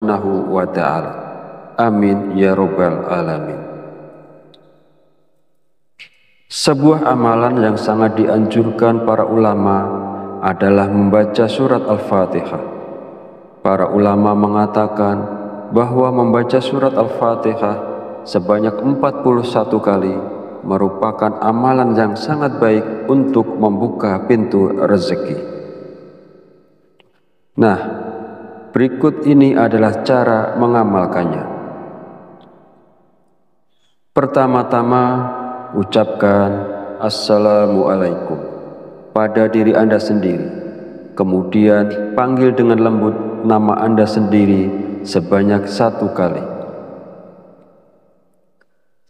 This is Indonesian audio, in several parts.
Subhanahu wa ta'ala. Amin ya rabbal alamin. Sebuah amalan yang sangat dianjurkan para ulama adalah membaca surat Al-Fatihah. Para ulama mengatakan bahwa membaca surat Al-Fatihah sebanyak 41 kali merupakan amalan yang sangat baik untuk membuka pintu rezeki. Nah, berikut ini adalah cara mengamalkannya. Pertama-tama, ucapkan Assalamualaikum pada diri Anda sendiri. Kemudian panggil dengan lembut nama Anda sendiri sebanyak 1 kali.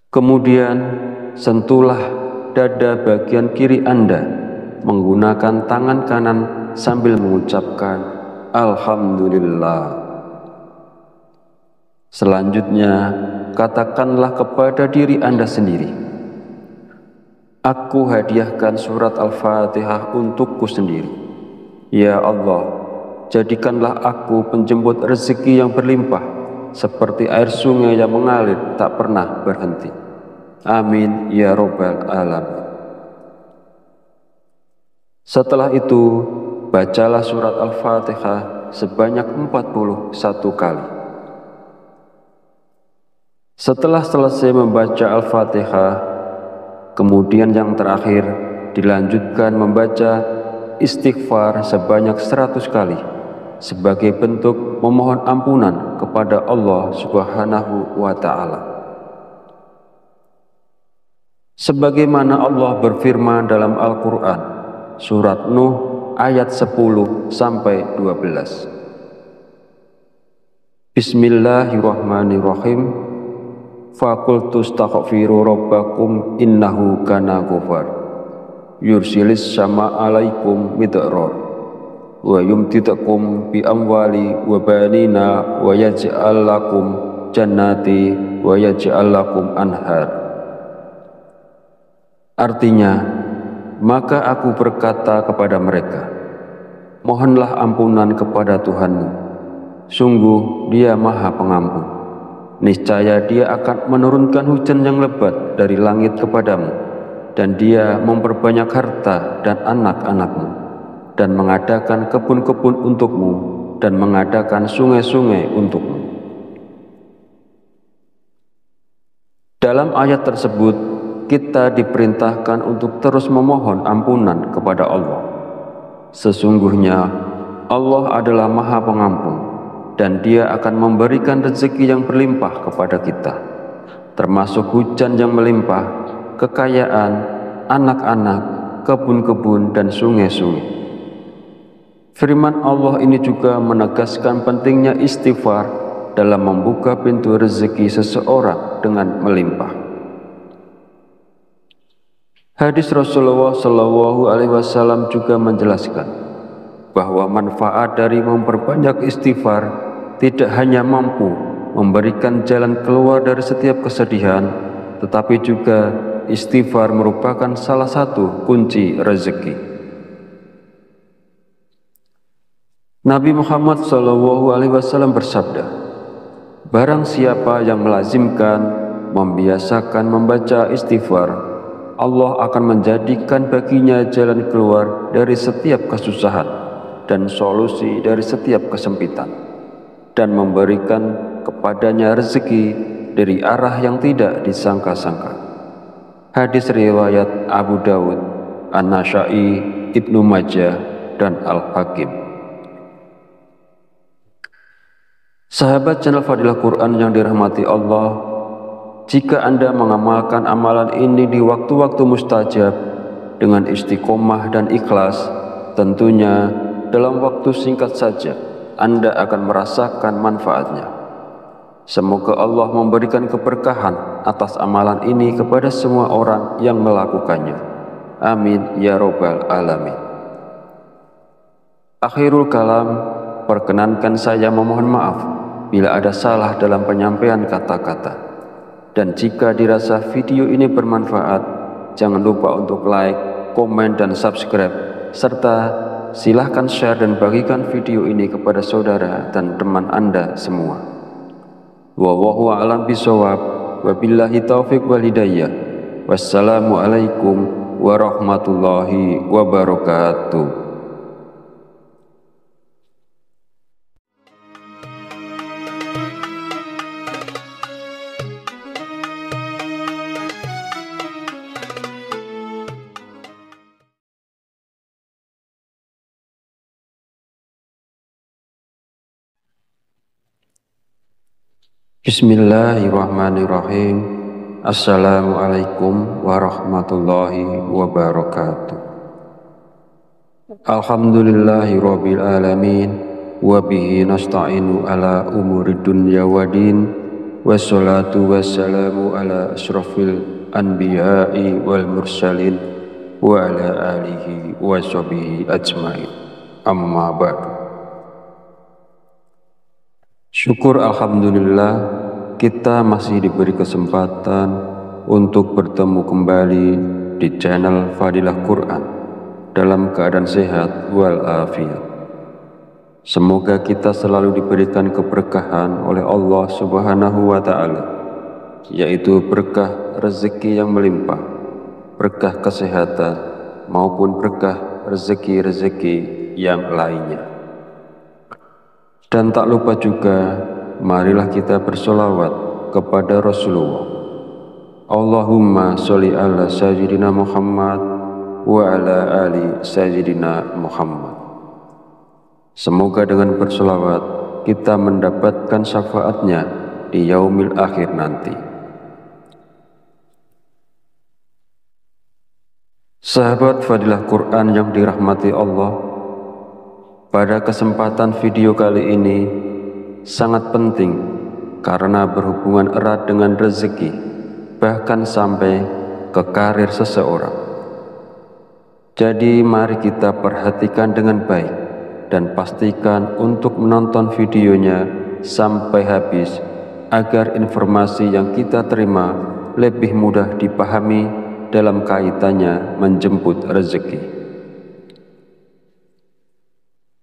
Kemudian sentuhlah dada bagian kiri Anda menggunakan tangan kanan sambil mengucapkan Alhamdulillah. Selanjutnya, katakanlah kepada diri Anda sendiri, aku hadiahkan surat Al-Fatihah untukku sendiri. Ya Allah, jadikanlah aku penjemput rezeki yang berlimpah, seperti air sungai yang mengalir tak pernah berhenti. Amin ya rabbal alamin. Setelah itu, bacalah surat Al-Fatihah sebanyak 41 kali. Setelah selesai membaca Al-Fatihah, kemudian yang terakhir dilanjutkan membaca istighfar sebanyak 100 kali sebagai bentuk memohon ampunan kepada Allah Subhanahu wa ta'ala. Sebagaimana Allah berfirman dalam Al-Quran, surat Nuh ayat 10-12. Bismillahirrahmanirrahim. Faqultu astaghfiru rabbakum innahu kana ghafar yursilis sama alaikum midrar wa yumtidakum bi amwali wa banina wa yaj'al lakum jannati wa yaj'al lakum anhar. Artinya, maka aku berkata kepada mereka, mohonlah ampunan kepada Tuhanmu, sungguh Dia Maha Pengampun. Niscaya Dia akan menurunkan hujan yang lebat dari langit kepadamu, dan Dia memperbanyak harta dan anak-anakmu, dan mengadakan kebun-kebun untukmu, dan mengadakan sungai-sungai untukmu. Dalam ayat tersebut, kita diperintahkan untuk terus memohon ampunan kepada Allah. Sesungguhnya Allah adalah Maha Pengampun, dan Dia akan memberikan rezeki yang berlimpah kepada kita, termasuk hujan yang melimpah, kekayaan, anak-anak, kebun-kebun, dan sungai-sungai. Firman Allah ini juga menegaskan pentingnya istighfar dalam membuka pintu rezeki seseorang dengan melimpah. Hadis Rasulullah SAW juga menjelaskan bahwa manfaat dari memperbanyak istighfar tidak hanya mampu memberikan jalan keluar dari setiap kesedihan, tetapi juga istighfar merupakan salah satu kunci rezeki. Nabi Muhammad SAW bersabda, barang siapa yang melazimkan, membiasakan membaca istighfar, Allah akan menjadikan baginya jalan keluar dari setiap kesusahan dan solusi dari setiap kesempitan, dan memberikan kepadanya rezeki dari arah yang tidak disangka-sangka. Hadis riwayat Abu Dawud, An-Nasa'i, Ibnu Majah, dan Al-Hakim. Sahabat channel Fadilah Quran yang dirahmati Allah, jika Anda mengamalkan amalan ini di waktu-waktu mustajab dengan istiqomah dan ikhlas, tentunya dalam waktu singkat saja Anda akan merasakan manfaatnya. Semoga Allah memberikan keberkahan atas amalan ini kepada semua orang yang melakukannya. Amin ya rabbal alamin. Akhirul kalam, perkenankan saya memohon maaf bila ada salah dalam penyampaian kata-kata. Dan jika dirasa video ini bermanfaat, jangan lupa untuk like, komen, dan subscribe, serta silahkan share dan bagikan video ini kepada saudara dan teman Anda semua. Wallahu a'lam bishawab. Wabillahi taufiq wal hidayah. Wassalamualaikum warahmatullahi wabarakatuh. Bismillahirrahmanirrahim. Assalamualaikum warahmatullahi wabarakatuh. Alhamdulillahirabbil alamin wa bihi nasta'inu ala umurid dunya waddin wassalatu wassalamu ala asyrafil anbiya'i wal mursalin wa ala alihi wa sahbihi ajmain. Amma ba'du. Syukur alhamdulillah kita masih diberi kesempatan untuk bertemu kembali di channel Fadilah Quran dalam keadaan sehat walafiat. Semoga kita selalu diberikan keberkahan oleh Allah Subhanahu wa Ta'ala, yaitu berkah rezeki yang melimpah, berkah kesehatan maupun berkah rezeki-rezeki yang lainnya. Dan tak lupa juga, marilah kita bersolawat kepada Rasulullah. Allahumma sholli ala sayyidina Muhammad wa ala ali sayyidina Muhammad. Semoga dengan bersolawat kita mendapatkan syafaatnya di yaumil akhir nanti. Sahabat Fadilah Quran yang dirahmati Allah, pada kesempatan video kali ini sangat penting karena berhubungan erat dengan rezeki, bahkan sampai ke karir seseorang. Jadi mari kita perhatikan dengan baik dan pastikan untuk menonton videonya sampai habis agar informasi yang kita terima lebih mudah dipahami dalam kaitannya menjemput rezeki.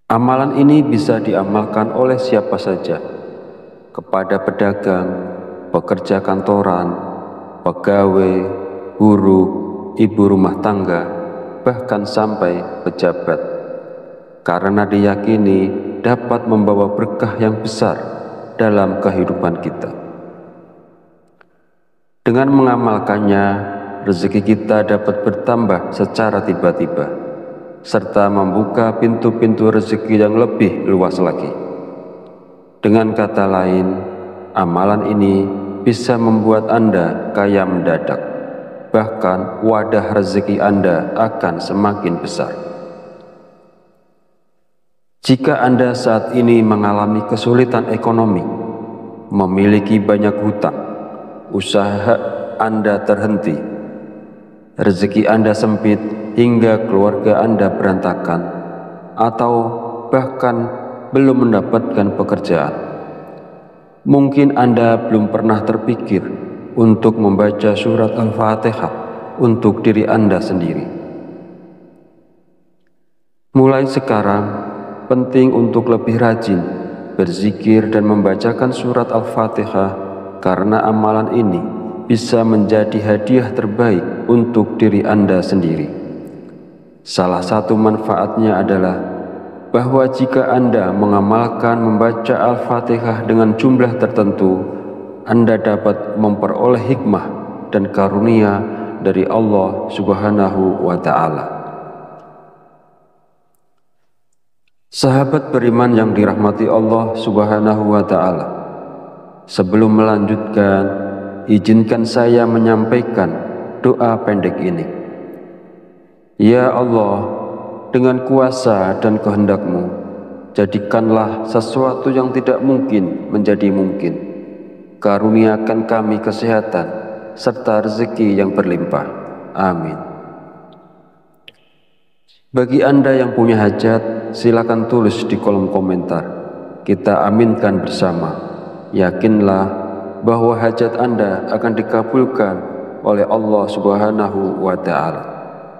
Amalan ini bisa diamalkan oleh siapa saja, kepada pedagang, pekerja kantoran, pegawai, guru, ibu rumah tangga, bahkan sampai pejabat, karena diyakini dapat membawa berkah yang besar dalam kehidupan kita. Dengan mengamalkannya, rezeki kita dapat bertambah secara tiba-tiba, serta membuka pintu-pintu rezeki yang lebih luas lagi. Dengan kata lain, amalan ini bisa membuat Anda kaya mendadak, bahkan wadah rezeki Anda akan semakin besar. Jika Anda saat ini mengalami kesulitan ekonomi, memiliki banyak hutang, usaha Anda terhenti, rezeki Anda sempit hingga keluarga Anda berantakan, atau bahkan belum mendapatkan pekerjaan, mungkin Anda belum pernah terpikir untuk membaca surat Al-Fatihah untuk diri Anda sendiri. Mulai sekarang, penting untuk lebih rajin berzikir dan membacakan surat Al-Fatihah, karena amalan ini bisa menjadi hadiah terbaik untuk diri Anda sendiri. Salah satu manfaatnya adalah bahwa jika Anda mengamalkan membaca Al-Fatihah dengan jumlah tertentu, Anda dapat memperoleh hikmah dan karunia dari Allah Subhanahu wa Ta'ala. Sahabat beriman yang dirahmati Allah Subhanahu wa Ta'ala, sebelum melanjutkan, izinkan saya menyampaikan doa pendek ini. Ya Allah, dengan kuasa dan kehendak-Mu, jadikanlah sesuatu yang tidak mungkin menjadi mungkin. Karuniakan kami kesehatan serta rezeki yang berlimpah. Amin. Bagi Anda yang punya hajat, silakan tulis di kolom komentar. Kita aminkan bersama. Yakinlah bahwa hajat Anda akan dikabulkan oleh Allah Subhanahu wa Ta'ala.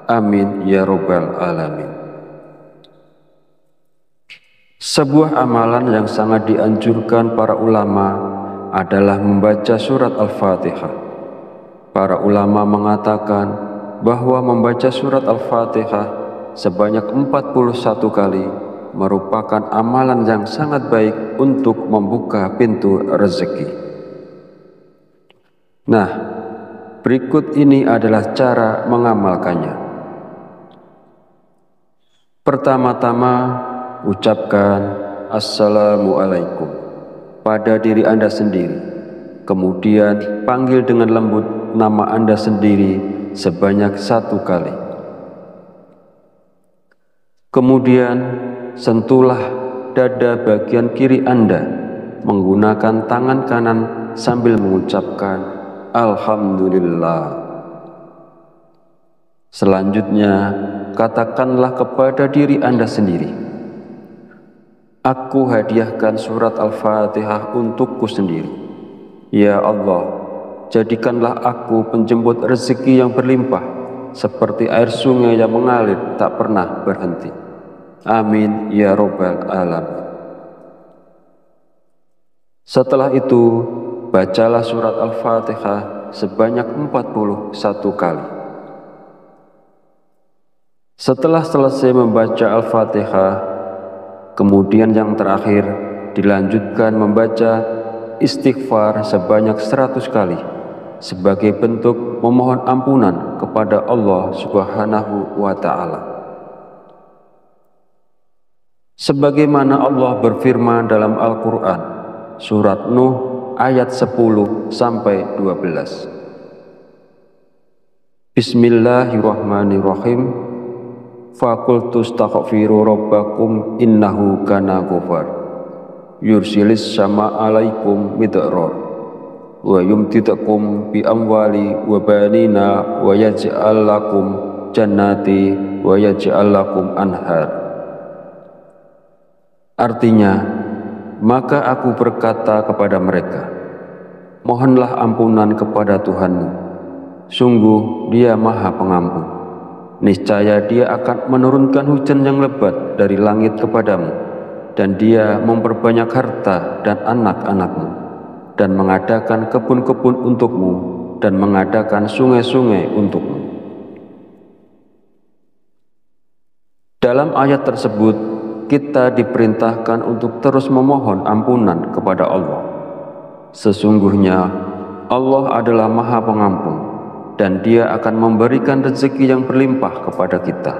Amin ya rabbal alamin. Sebuah amalan yang sangat dianjurkan para ulama adalah membaca surat Al-Fatihah. Para ulama mengatakan bahwa membaca surat Al-Fatihah sebanyak 41 kali merupakan amalan yang sangat baik untuk membuka pintu rezeki. Nah, berikut ini adalah cara mengamalkannya. Pertama-tama, ucapkan Assalamualaikum pada diri Anda sendiri. Kemudian panggil dengan lembut nama Anda sendiri sebanyak 1 kali. Kemudian sentuhlah dada bagian kiri Anda menggunakan tangan kanan sambil mengucapkan Alhamdulillah. Selanjutnya, katakanlah kepada diri Anda sendiri, aku hadiahkan surat Al-Fatihah untukku sendiri. Ya Allah, jadikanlah aku penjemput rezeki yang berlimpah, seperti air sungai yang mengalir tak pernah berhenti. Amin ya Rabbal Alamin. Setelah itu, bacalah surat Al-Fatihah sebanyak 41 kali. Setelah selesai membaca Al-Fatihah, kemudian yang terakhir dilanjutkan membaca istighfar sebanyak 100 kali sebagai bentuk memohon ampunan kepada Allah Subhanahu wa Ta'ala. Sebagaimana Allah berfirman dalam Al-Quran, surat Nuh ayat 10-12. Bismillahirrahmanirrahim. Fakultu astaghfiru rabbakum innahu kana ghafar yursilis sama alaikum midrar wa yumtidakum bi amwali wa banina wa yaj'al lakum jannati wa yaj'al lakum anhar. Artinya, maka aku berkata kepada mereka, mohonlah ampunan kepada Tuhanmu, sungguh Dia Maha Pengampun. Niscaya Dia akan menurunkan hujan yang lebat dari langit kepadamu, dan Dia memperbanyak harta dan anak-anakmu, dan mengadakan kebun-kebun untukmu, dan mengadakan sungai-sungai untukmu. Dalam ayat tersebut, kita diperintahkan untuk terus memohon ampunan kepada Allah. Sesungguhnya Allah adalah Maha Pengampun, dan Dia akan memberikan rezeki yang berlimpah kepada kita,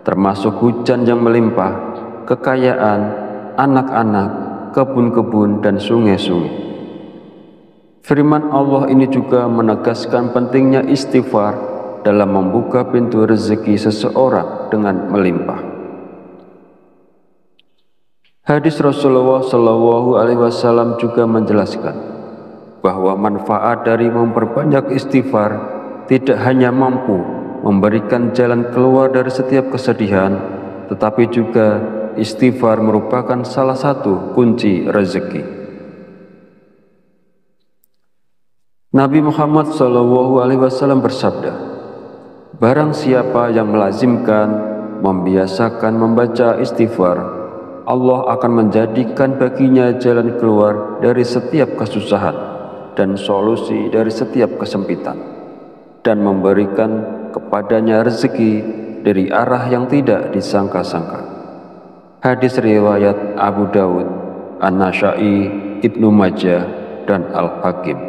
termasuk hujan yang melimpah, kekayaan, anak-anak, kebun-kebun, dan sungai-sungai. Firman Allah ini juga menegaskan pentingnya istighfar dalam membuka pintu rezeki seseorang dengan melimpah. Hadis Rasulullah SAW juga menjelaskan bahwa manfaat dari memperbanyak istighfar tidak hanya mampu memberikan jalan keluar dari setiap kesedihan, tetapi juga istighfar merupakan salah satu kunci rezeki. Nabi Muhammad SAW bersabda, barang siapa yang melazimkan, membiasakan membaca istighfar, Allah akan menjadikan baginya jalan keluar dari setiap kesusahan dan solusi dari setiap kesempitan, dan memberikan kepadanya rezeki dari arah yang tidak disangka-sangka. Hadis riwayat Abu Dawud, An-Nasa'i, Ibnu Majah, dan Al-Hakim.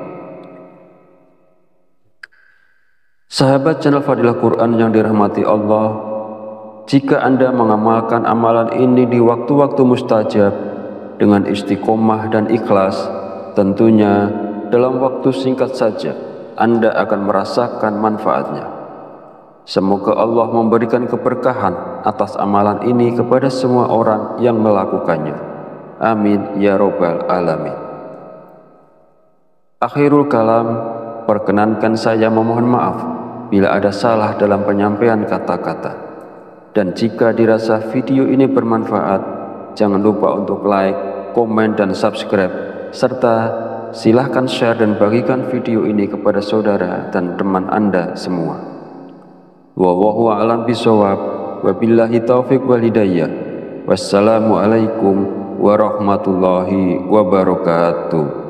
Sahabat channel Fadilah Quran yang dirahmati Allah, jika Anda mengamalkan amalan ini di waktu-waktu mustajab dengan istiqomah dan ikhlas, tentunya dalam waktu singkat saja Anda akan merasakan manfaatnya. Semoga Allah memberikan keberkahan atas amalan ini kepada semua orang yang melakukannya. Amin ya Rabbal Alamin. Akhirul kalam, perkenankan saya memohon maaf bila ada salah dalam penyampaian kata-kata. Dan jika dirasa video ini bermanfaat, jangan lupa untuk like, komen, dan subscribe, serta silahkan share dan bagikan video ini kepada saudara dan teman Anda semua. Wallahu a'lam bishawab, wabillahi taufiq wal hidayah. Wassalamualaikum warahmatullahi wabarakatuh.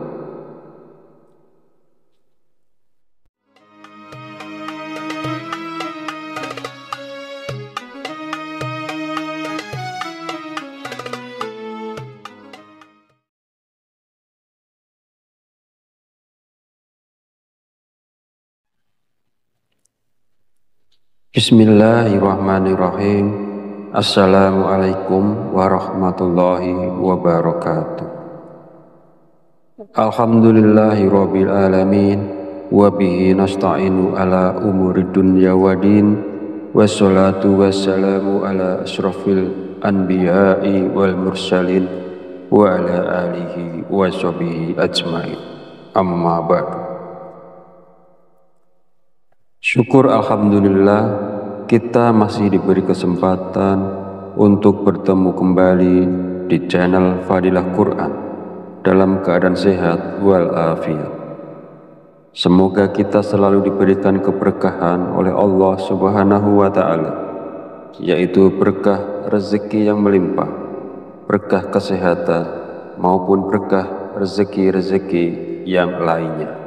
Bismillahirrahmanirrahim. Assalamualaikum warahmatullahi wabarakatuh. Alhamdulillahirabbil alamin wa bihi nasta'inu ala umuri dunya waddin wassalatu wassalamu ala asyrafil anbiya'i wal mursalin wa ala alihi wa sahbihi ajmain. Amma ba'du. Syukur alhamdulillah kita masih diberi kesempatan untuk bertemu kembali di channel Fadilah Quran dalam keadaan sehat walafiat. Semoga kita selalu diberikan keberkahan oleh Allah Subhanahu wa Ta'ala, yaitu berkah rezeki yang melimpah, berkah kesehatan maupun berkah rezeki-rezeki yang lainnya.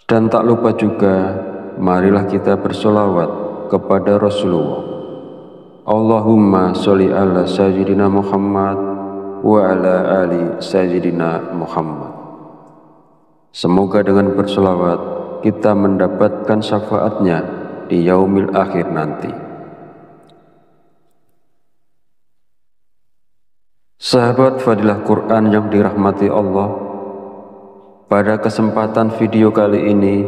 Dan tak lupa juga, marilah kita bersolawat kepada Rasulullah. Allahumma sholli ala sayyidina Muhammad wa ala ali sayyidina Muhammad. Semoga dengan bersolawat kita mendapatkan syafaatnya di yaumil akhir nanti. Sahabat Fadilah Quran yang dirahmati Allah, pada kesempatan video kali ini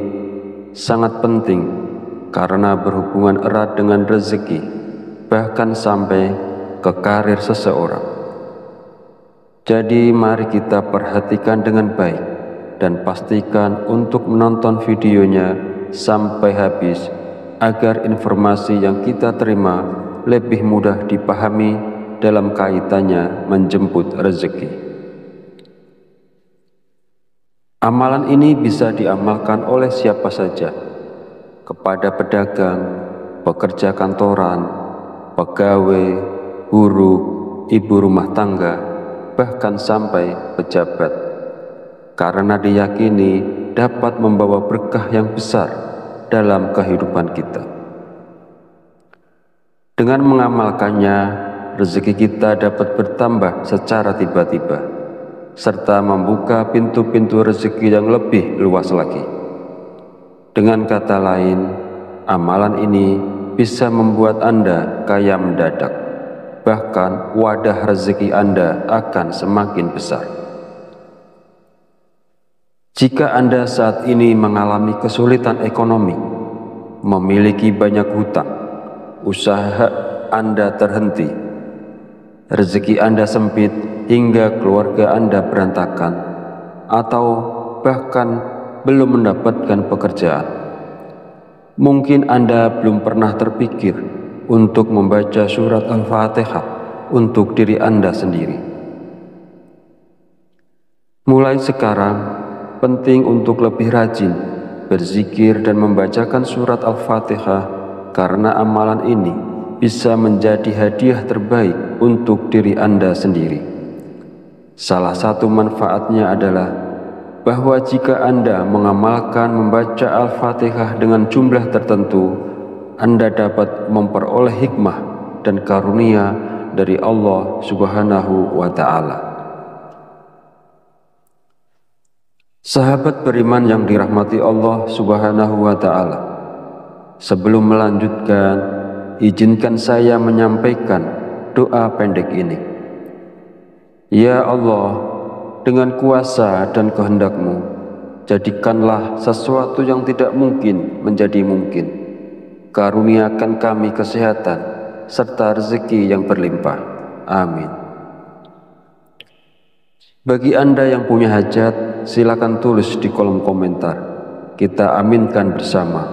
sangat penting karena berhubungan erat dengan rezeki, bahkan sampai ke karir seseorang. Jadi mari kita perhatikan dengan baik dan pastikan untuk menonton videonya sampai habis agar informasi yang kita terima lebih mudah dipahami dalam kaitannya menjemput rezeki. Amalan ini bisa diamalkan oleh siapa saja, kepada pedagang, pekerja kantoran, pegawai, buruh, ibu rumah tangga, bahkan sampai pejabat, karena diyakini dapat membawa berkah yang besar dalam kehidupan kita. Dengan mengamalkannya, rezeki kita dapat bertambah secara tiba-tiba, serta membuka pintu-pintu rezeki yang lebih luas lagi. Dengan kata lain, amalan ini bisa membuat Anda kaya mendadak, bahkan wadah rezeki Anda akan semakin besar. Jika Anda saat ini mengalami kesulitan ekonomi, memiliki banyak hutang, usaha Anda terhenti, rezeki Anda sempit hingga keluarga Anda berantakan, atau bahkan belum mendapatkan pekerjaan, mungkin Anda belum pernah terpikir untuk membaca surat Al-Fatihah untuk diri Anda sendiri. Mulai sekarang, penting untuk lebih rajin berzikir dan membacakan surat Al-Fatihah, karena amalan ini bisa menjadi hadiah terbaik untuk diri Anda sendiri. Salah satu manfaatnya adalah bahwa jika Anda mengamalkan membaca Al-Fatihah dengan jumlah tertentu, Anda dapat memperoleh hikmah dan karunia dari Allah Subhanahu wa Ta'ala. Sahabat beriman yang dirahmati Allah Subhanahu wa Ta'ala, sebelum melanjutkan, izinkan saya menyampaikan doa pendek ini. Ya Allah, dengan kuasa dan kehendak-Mu, jadikanlah sesuatu yang tidak mungkin menjadi mungkin. Karuniakan kami kesehatan serta rezeki yang berlimpah. Amin. Bagi Anda yang punya hajat, silakan tulis di kolom komentar. Kita aminkan bersama.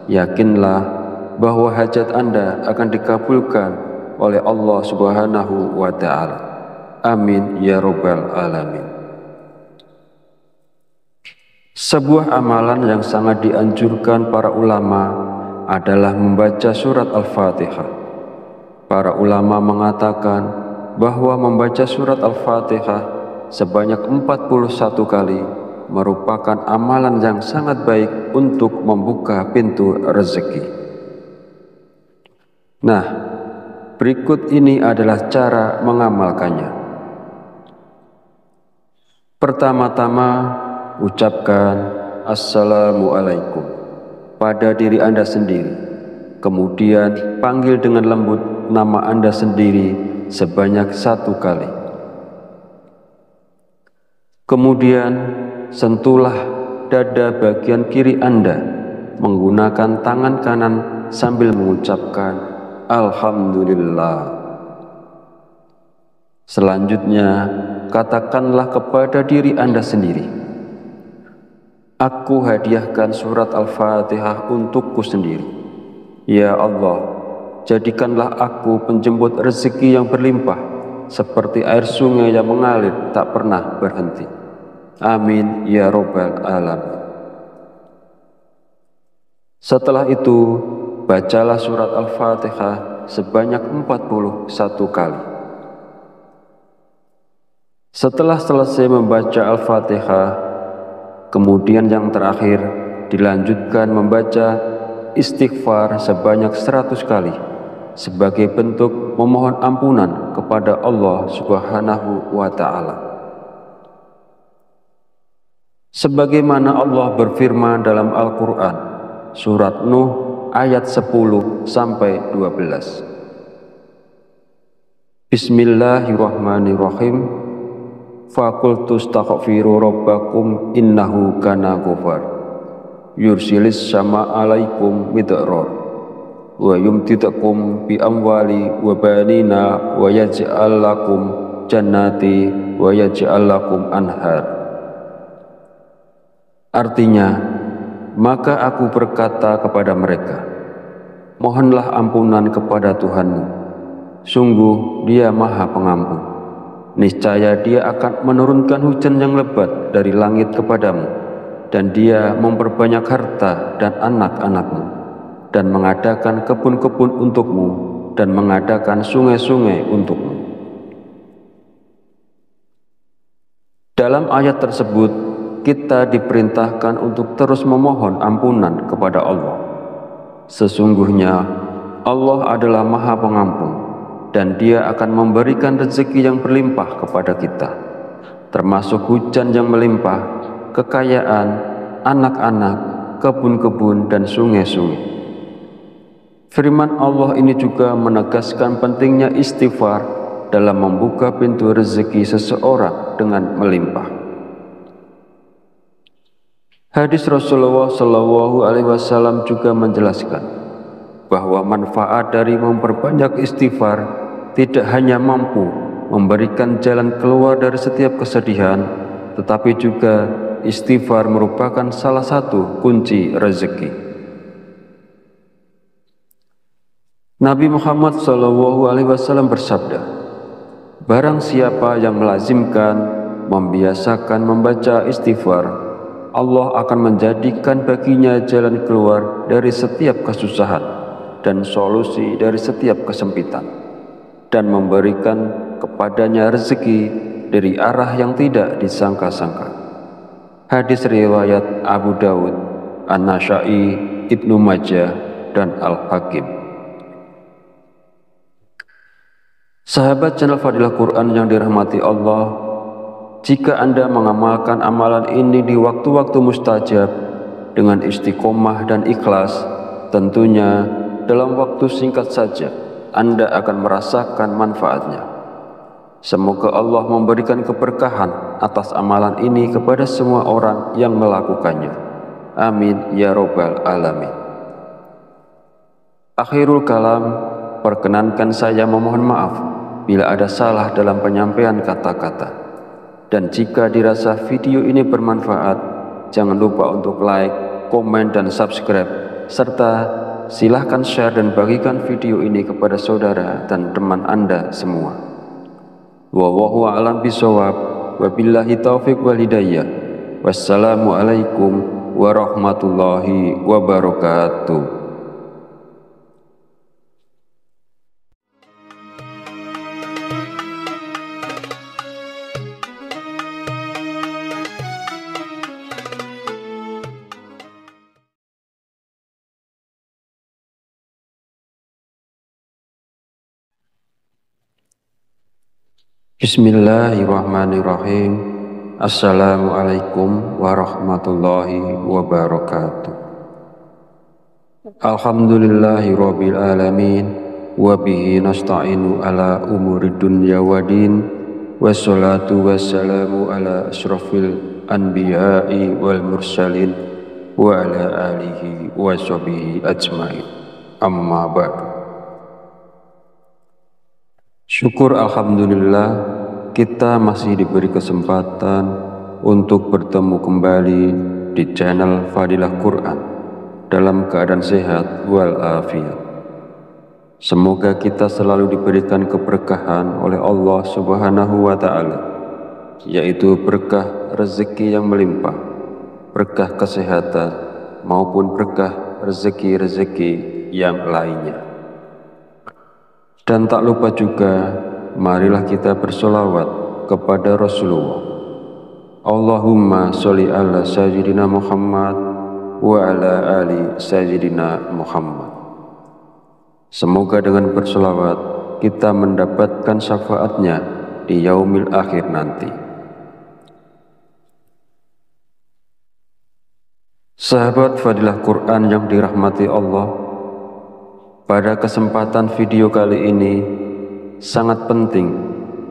Yakinlah bahwa hajat Anda akan dikabulkan oleh Allah Subhanahu wa Ta'ala. Amin ya Rabbal Alamin. Sebuah amalan yang sangat dianjurkan para ulama adalah membaca surat Al-Fatihah. Para ulama mengatakan bahwa membaca surat Al-Fatihah sebanyak 41 kali merupakan amalan yang sangat baik untuk membuka pintu rezeki. Nah, berikut ini adalah cara mengamalkannya. Pertama-tama, ucapkan Assalamualaikum pada diri Anda sendiri. Kemudian panggil dengan lembut nama Anda sendiri sebanyak 1 kali. Kemudian sentuhlah dada bagian kiri Anda menggunakan tangan kanan sambil mengucapkan Alhamdulillah. Selanjutnya, katakanlah kepada diri Anda sendiri, aku hadiahkan surat Al-Fatihah untukku sendiri. Ya Allah, jadikanlah aku penjemput rezeki yang berlimpah, seperti air sungai yang mengalir tak pernah berhenti. Amin ya Rabbal Alamin. Setelah itu, bacalah surat Al-Fatihah sebanyak 41 kali. Setelah selesai membaca Al-Fatihah, kemudian yang terakhir dilanjutkan membaca istighfar sebanyak 100 kali sebagai bentuk memohon ampunan kepada Allah Subhanahu wa Ta'ala. Sebagaimana Allah berfirman dalam Al-Quran, surat Nuh ayat 10-12. Bismillahirrahmanirrahim. Faqultu astaghfiru rabbakum innahu kana ghafar yursilis sama alaikum midrar wa yumtidakum bi amwali wa banina wa yaj'al lakum jannati wa yaj'al lakum anhar. Artinya, maka aku berkata kepada mereka, mohonlah ampunan kepada Tuhanmu, sungguh Dia Maha Pengampun. Niscaya Dia akan menurunkan hujan yang lebat dari langit kepadamu, dan Dia memperbanyak harta dan anak-anakmu, dan mengadakan kebun-kebun untukmu, dan mengadakan sungai-sungai untukmu. Dalam ayat tersebut, kita diperintahkan untuk terus memohon ampunan kepada Allah. Sesungguhnya Allah adalah Maha Pengampun, dan Dia akan memberikan rezeki yang berlimpah kepada kita, termasuk hujan yang melimpah, kekayaan, anak-anak, kebun-kebun, dan sungai-sungai. Firman Allah ini juga menegaskan pentingnya istighfar dalam membuka pintu rezeki seseorang dengan melimpah. Hadis Rasulullah SAW juga menjelaskan bahwa manfaat dari memperbanyak istighfar tidak hanya mampu memberikan jalan keluar dari setiap kesedihan, tetapi juga istighfar merupakan salah satu kunci rezeki. Nabi Muhammad SAW bersabda, barang siapa yang melazimkan, membiasakan membaca istighfar, Allah akan menjadikan baginya jalan keluar dari setiap kesusahan dan solusi dari setiap kesempitan, dan memberikan kepadanya rezeki dari arah yang tidak disangka-sangka. Hadis riwayat Abu Dawud, An-Nasa'i, Ibnu Majah, dan Al-Hakim. Sahabat channel Fadilah Quran yang dirahmati Allah, jika Anda mengamalkan amalan ini di waktu-waktu mustajab dengan istiqomah dan ikhlas, tentunya dalam waktu singkat saja Anda akan merasakan manfaatnya. Semoga Allah memberikan keberkahan atas amalan ini kepada semua orang yang melakukannya. Amin ya Rabbal Alamin. Akhirul kalam, perkenankan saya memohon maaf bila ada salah dalam penyampaian kata-kata. Dan jika dirasa video ini bermanfaat, jangan lupa untuk like, komen, dan subscribe, serta silahkan share dan bagikan video ini kepada saudara dan teman Anda semua. Wallahu a'lam bishawab, wabillahi taufiq wal hidayah. Wassalamualaikum warahmatullahi wabarakatuh. Bismillahirrahmanirrahim. Assalamualaikum warahmatullahi wabarakatuh. Alhamdulillahi rabbil alamin, wabihi nasta'inu ala umuri dunya wadin, wassalatu wassalamu ala asrafil anbiya'i wal mursalin, wa ala alihi wa sahbihi ajmain. Amma ba'du. Syukur alhamdulillah kita masih diberi kesempatan untuk bertemu kembali di channel Fadilah Quran dalam keadaan sehat walafiat. Semoga kita selalu diberikan keberkahan oleh Allah Subhanahu wa Ta'ala, yaitu berkah rezeki yang melimpah, berkah kesehatan, maupun berkah rezeki-rezeki yang lainnya. Dan tak lupa juga, marilah kita bersolawat kepada Rasulullah. Allahumma sholli ala sayyidina Muhammad wa ala ali sayyidina Muhammad. Semoga dengan bersolawat kita mendapatkan syafaatnya di yaumil akhir nanti. Sahabat Fadilah Quran yang dirahmati Allah, pada kesempatan video kali ini sangat penting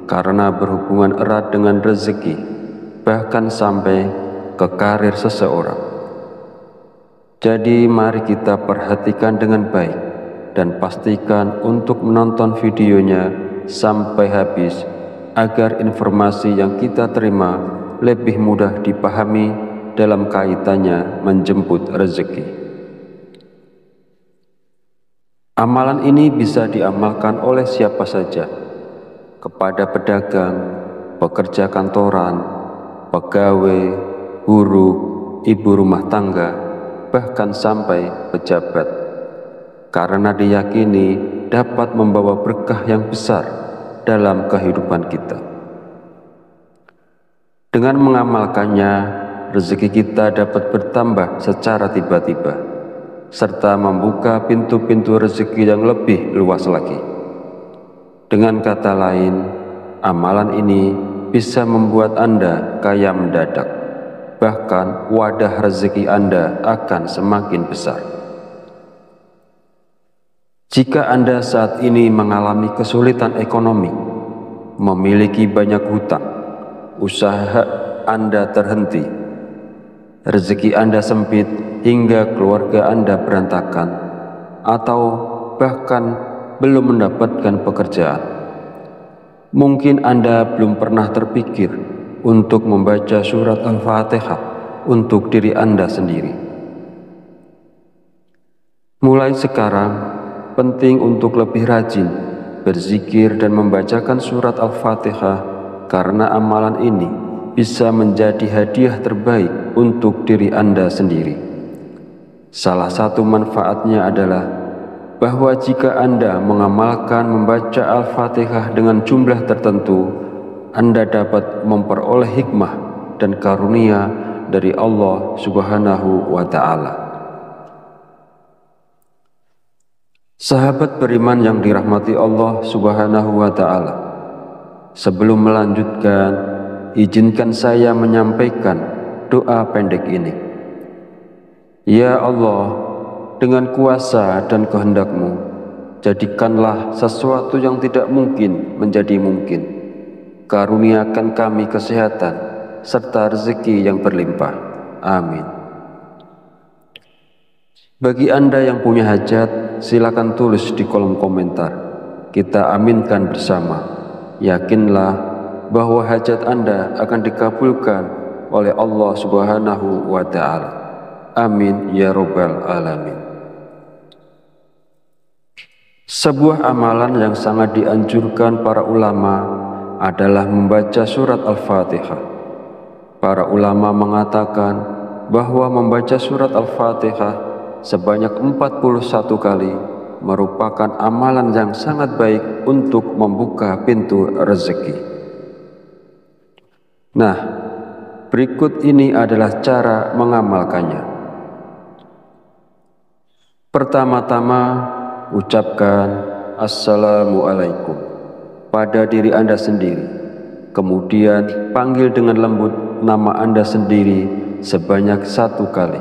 karena berhubungan erat dengan rezeki, bahkan sampai ke karir seseorang. Jadi mari kita perhatikan dengan baik dan pastikan untuk menonton videonya sampai habis agar informasi yang kita terima lebih mudah dipahami dalam kaitannya menjemput rezeki. Amalan ini bisa diamalkan oleh siapa saja, kepada pedagang, pekerja kantoran, pegawai, guru, ibu rumah tangga, bahkan sampai pejabat, karena diyakini dapat membawa berkah yang besar dalam kehidupan kita. Dengan mengamalkannya, rezeki kita dapat bertambah secara tiba-tiba, serta membuka pintu-pintu rezeki yang lebih luas lagi. Dengan kata lain, amalan ini bisa membuat Anda kaya mendadak, bahkan wadah rezeki Anda akan semakin besar. Jika Anda saat ini mengalami kesulitan ekonomi, memiliki banyak hutang, usaha Anda terhenti, rezeki Anda sempit hingga keluarga Anda berantakan, atau bahkan belum mendapatkan pekerjaan, mungkin Anda belum pernah terpikir untuk membaca surat Al-Fatihah untuk diri Anda sendiri. Mulai sekarang, penting untuk lebih rajin berzikir dan membacakan surat Al-Fatihah, karena amalan ini bisa menjadi hadiah terbaik untuk diri Anda sendiri. Salah satu manfaatnya adalah bahwa jika Anda mengamalkan membaca Al-Fatihah dengan jumlah tertentu, Anda dapat memperoleh hikmah dan karunia dari Allah Subhanahu wa Ta'ala. Sahabat beriman yang dirahmati Allah Subhanahu wa Ta'ala, sebelum melanjutkan, izinkan saya menyampaikan doa pendek ini. Ya Allah, dengan kuasa dan kehendak-Mu, jadikanlah sesuatu yang tidak mungkin menjadi mungkin. Karuniakan kami kesehatan serta rezeki yang berlimpah. Amin. Bagi Anda yang punya hajat, silakan tulis di kolom komentar. Kita aminkan bersama. Yakinlah bahwa hajat Anda akan dikabulkan oleh Allah Subhanahu wa Ta'ala. Amin ya Rabbal Alamin. Sebuah amalan yang sangat dianjurkan para ulama adalah membaca surat Al-Fatihah. Para ulama mengatakan bahwa membaca surat Al-Fatihah sebanyak 41 kali merupakan amalan yang sangat baik untuk membuka pintu rezeki. Nah, berikut ini adalah cara mengamalkannya. Pertama-tama, ucapkan Assalamualaikum pada diri Anda sendiri Kemudian panggil dengan lembut nama Anda sendiri sebanyak 1 kali.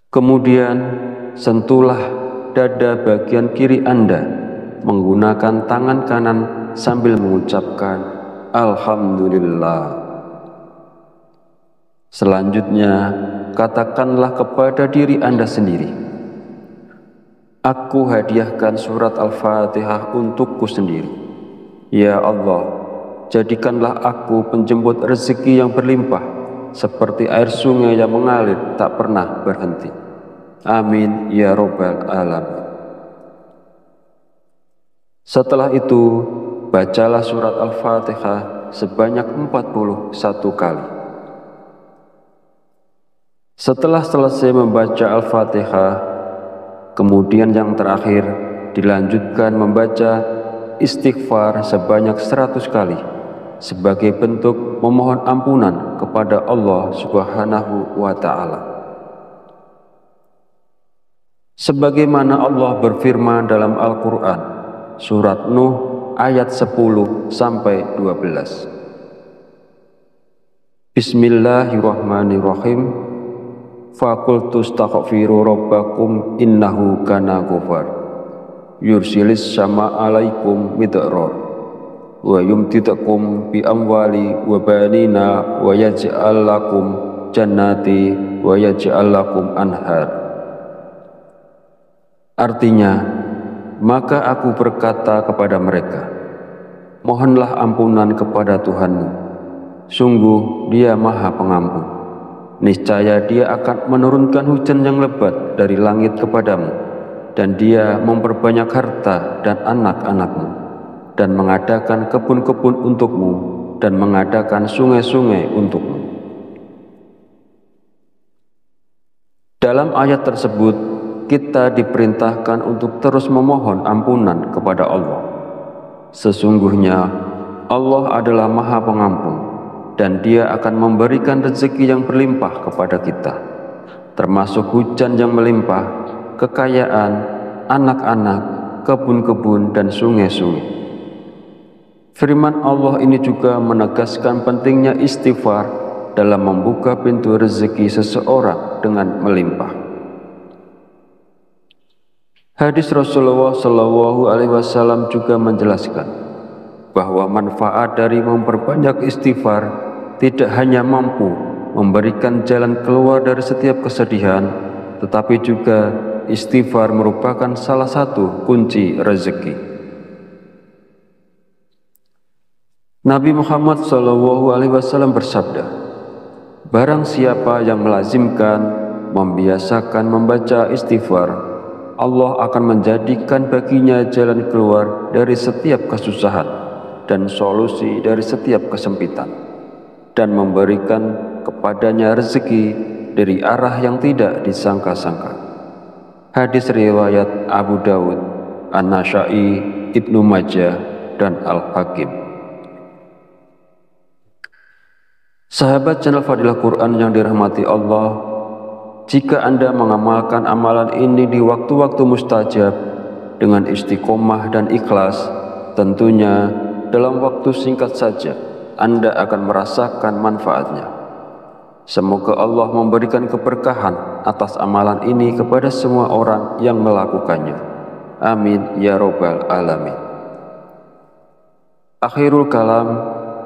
Kemudian sentuhlah dada bagian kiri Anda menggunakan tangan kanan sambil mengucapkan Alhamdulillah. Selanjutnya, katakanlah kepada diri Anda sendiri, aku hadiahkan surat Al-Fatihah untukku sendiri. Ya Allah, jadikanlah aku penjemput rezeki yang berlimpah, seperti air sungai yang mengalir tak pernah berhenti. Amin ya Rabbal Alamin. Setelah itu, bacalah surat Al-Fatihah sebanyak 41 kali. Setelah selesai membaca Al-Fatihah, kemudian yang terakhir dilanjutkan membaca istighfar sebanyak 100 kali sebagai bentuk memohon ampunan kepada Allah Subhanahu wa Ta'ala. Sebagaimana Allah berfirman dalam Al-Quran, surat Nuh ayat 10-12. Bismillahirrahmanirrahim. Faqultu astaghfiru rabbakum innahu kana ghafar. Yursilis sama alaikum midrar wa yumtidakum bi amwali wa banina wa yaj'al lakum jannati wa yaj'al lakum anhar. Artinya, maka aku berkata kepada mereka, mohonlah ampunan kepada Tuhanmu, sungguh Dia Maha Pengampun. Niscaya Dia akan menurunkan hujan yang lebat dari langit kepadamu, dan Dia memperbanyak harta dan anak-anakmu, dan mengadakan kebun-kebun untukmu, dan mengadakan sungai-sungai untukmu. Dalam ayat tersebut, kita diperintahkan untuk terus memohon ampunan kepada Allah. Sesungguhnya Allah adalah Maha Pengampun, dan Dia akan memberikan rezeki yang berlimpah kepada kita, termasuk hujan yang melimpah, kekayaan, anak-anak, kebun-kebun, dan sungai-sungai. Firman Allah ini juga menegaskan pentingnya istighfar dalam membuka pintu rezeki seseorang dengan melimpah. Hadis Rasulullah SAW juga menjelaskan bahwa manfaat dari memperbanyak istighfar tidak hanya mampu memberikan jalan keluar dari setiap kesedihan, tetapi juga istighfar merupakan salah satu kunci rezeki. Nabi Muhammad SAW bersabda, barang siapa yang melazimkan, membiasakan membaca istighfar, Allah akan menjadikan baginya jalan keluar dari setiap kesusahan dan solusi dari setiap kesempitan, dan memberikan kepadanya rezeki dari arah yang tidak disangka-sangka. Hadis riwayat Abu Dawud, An-Nasa'i, Ibnu Majah, dan Al-Hakim. Sahabat channel Fadilah Quran yang dirahmati Allah, jika Anda mengamalkan amalan ini di waktu-waktu mustajab dengan istiqomah dan ikhlas, tentunya dalam waktu singkat saja Anda akan merasakan manfaatnya. Semoga Allah memberikan keberkahan atas amalan ini kepada semua orang yang melakukannya. Amin ya Rabbal Alamin. Akhirul kalam,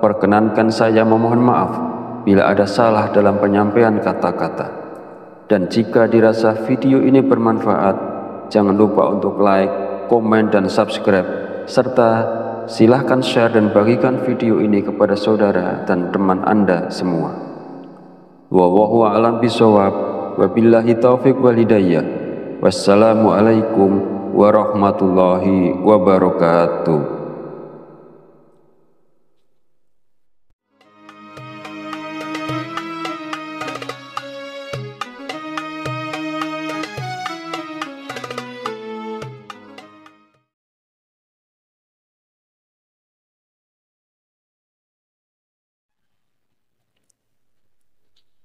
perkenankan saya memohon maaf bila ada salah dalam penyampaian kata-kata. Dan jika dirasa video ini bermanfaat, jangan lupa untuk like, komen, dan subscribe, serta silahkan share dan bagikan video ini kepada saudara dan teman Anda semua. Wallahu a'lam bishawab, wabillahi taufiq wal hidayah. Wassalamualaikum warahmatullahi wabarakatuh.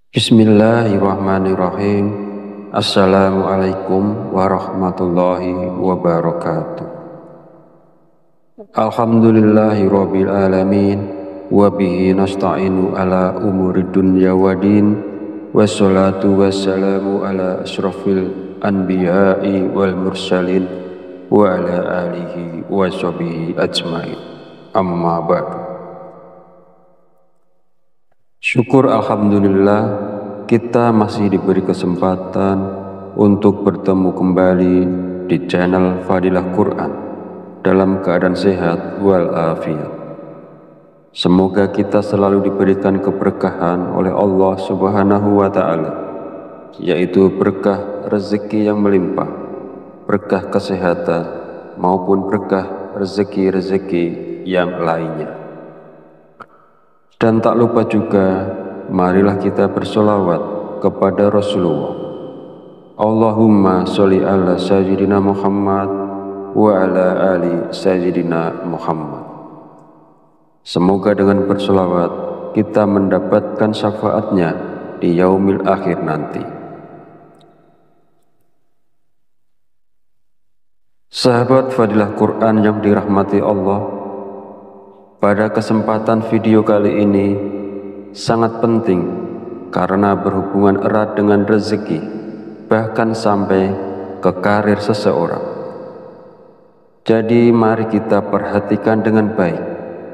Bismillahirrahmanirrahim. Assalamualaikum warahmatullahi wabarakatuh. Alhamdulillahirabbil alamin wa bihi nasta'inu ala umuri dunya waddin wassalatu wassalamu ala asyrafil anbiya'i wal mursalin wa ala alihi wa sahbihi ajmain. Amma ba'du. Syukur alhamdulillah kita masih diberi kesempatan untuk bertemu kembali di channel Fadilah Quran dalam keadaan sehat walafiat. Semoga kita selalu diberikan keberkahan oleh Allah Subhanahu wa Ta'ala, yaitu berkah rezeki yang melimpah, berkah kesehatan, maupun berkah rezeki-rezeki yang lainnya. Dan tak lupa juga, marilah kita bersolawat kepada Rasulullah. Allahumma sholli ala sayyidina Muhammad wa ala ali sayyidina Muhammad. Semoga dengan bersolawat kita mendapatkan syafaatnya di yaumil akhir nanti. Sahabat Fadilah Quran yang dirahmati Allah, pada kesempatan video kali ini sangat penting karena berhubungan erat dengan rezeki, bahkan sampai ke karir seseorang. Jadi mari kita perhatikan dengan baik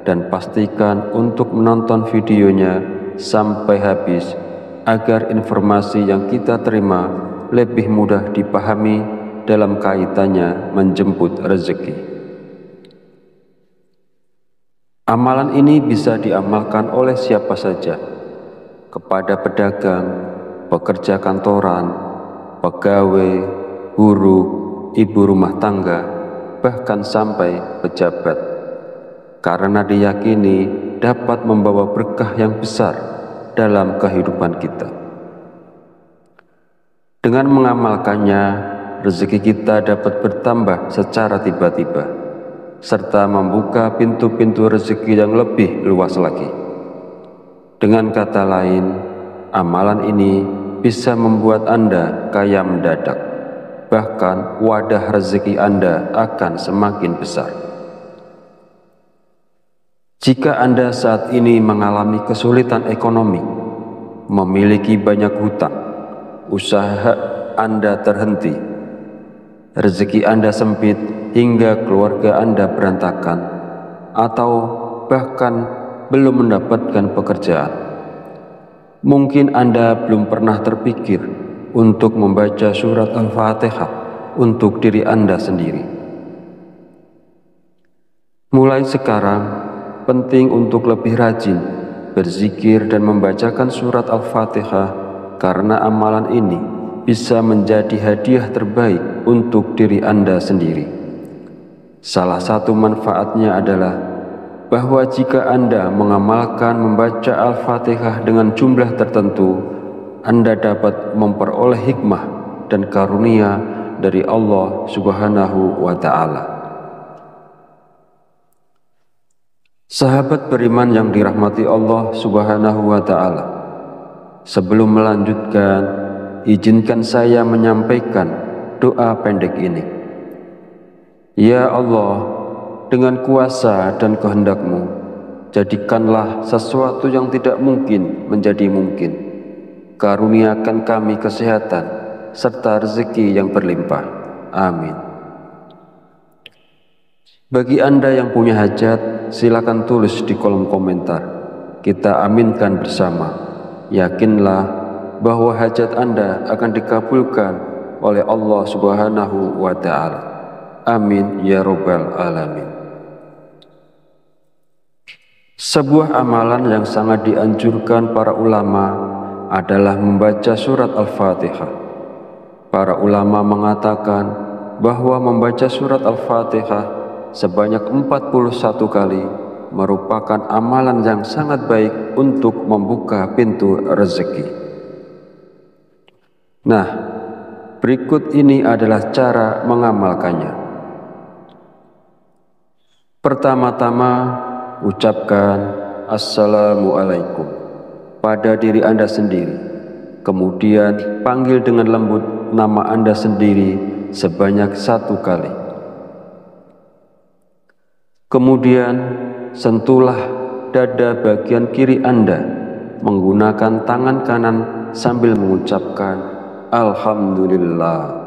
dan pastikan untuk menonton videonya sampai habis agar informasi yang kita terima lebih mudah dipahami dalam kaitannya menjemput rezeki. Amalan ini bisa diamalkan oleh siapa saja, kepada pedagang, pekerja kantoran, pegawai, buruh, ibu rumah tangga, bahkan sampai pejabat, karena diyakini dapat membawa berkah yang besar dalam kehidupan kita. Dengan mengamalkannya, rezeki kita dapat bertambah secara tiba-tiba, serta membuka pintu-pintu rezeki yang lebih luas lagi. Dengan kata lain, amalan ini bisa membuat Anda kaya mendadak. Bahkan wadah rezeki Anda akan semakin besar. Jika Anda saat ini mengalami kesulitan ekonomi, memiliki banyak hutang, usaha Anda terhenti, rezeki Anda sempit hingga keluarga Anda berantakan, atau bahkan belum mendapatkan pekerjaan, mungkin Anda belum pernah terpikir untuk membaca surat Al-Fatihah untuk diri Anda sendiri. Mulai sekarang, penting untuk lebih rajin berzikir dan membacakan surat Al-Fatihah, karena amalan ini bisa menjadi hadiah terbaik untuk diri Anda sendiri. Salah satu manfaatnya adalah bahwa jika Anda mengamalkan membaca Al-Fatihah dengan jumlah tertentu, Anda dapat memperoleh hikmah dan karunia dari Allah Subhanahu wa Ta'ala. Sahabat beriman yang dirahmati Allah Subhanahu wa Ta'ala, sebelum melanjutkan, izinkan saya menyampaikan doa pendek ini. Ya Allah, dengan kuasa dan kehendak-Mu, jadikanlah sesuatu yang tidak mungkin menjadi mungkin. Karuniakan kami kesehatan serta rezeki yang berlimpah. Amin. Bagi Anda yang punya hajat, silakan tulis di kolom komentar. Kita aminkan bersama. Yakinlah bahwa hajat Anda akan dikabulkan oleh Allah Subhanahu wa Ta'ala. Amin ya Rabbal alamin. Sebuah amalan yang sangat dianjurkan para ulama adalah membaca surat Al-Fatihah. Para ulama mengatakan bahwa membaca surat Al-Fatihah sebanyak 41 kali merupakan amalan yang sangat baik untuk membuka pintu rezeki. Nah, berikut ini adalah cara mengamalkannya. Pertama-tama, ucapkan Assalamualaikum pada diri Anda sendiri. Kemudian panggil dengan lembut nama Anda sendiri sebanyak 1 kali. Kemudian sentuhlah dada bagian kiri Anda menggunakan tangan kanan sambil mengucapkan Alhamdulillah.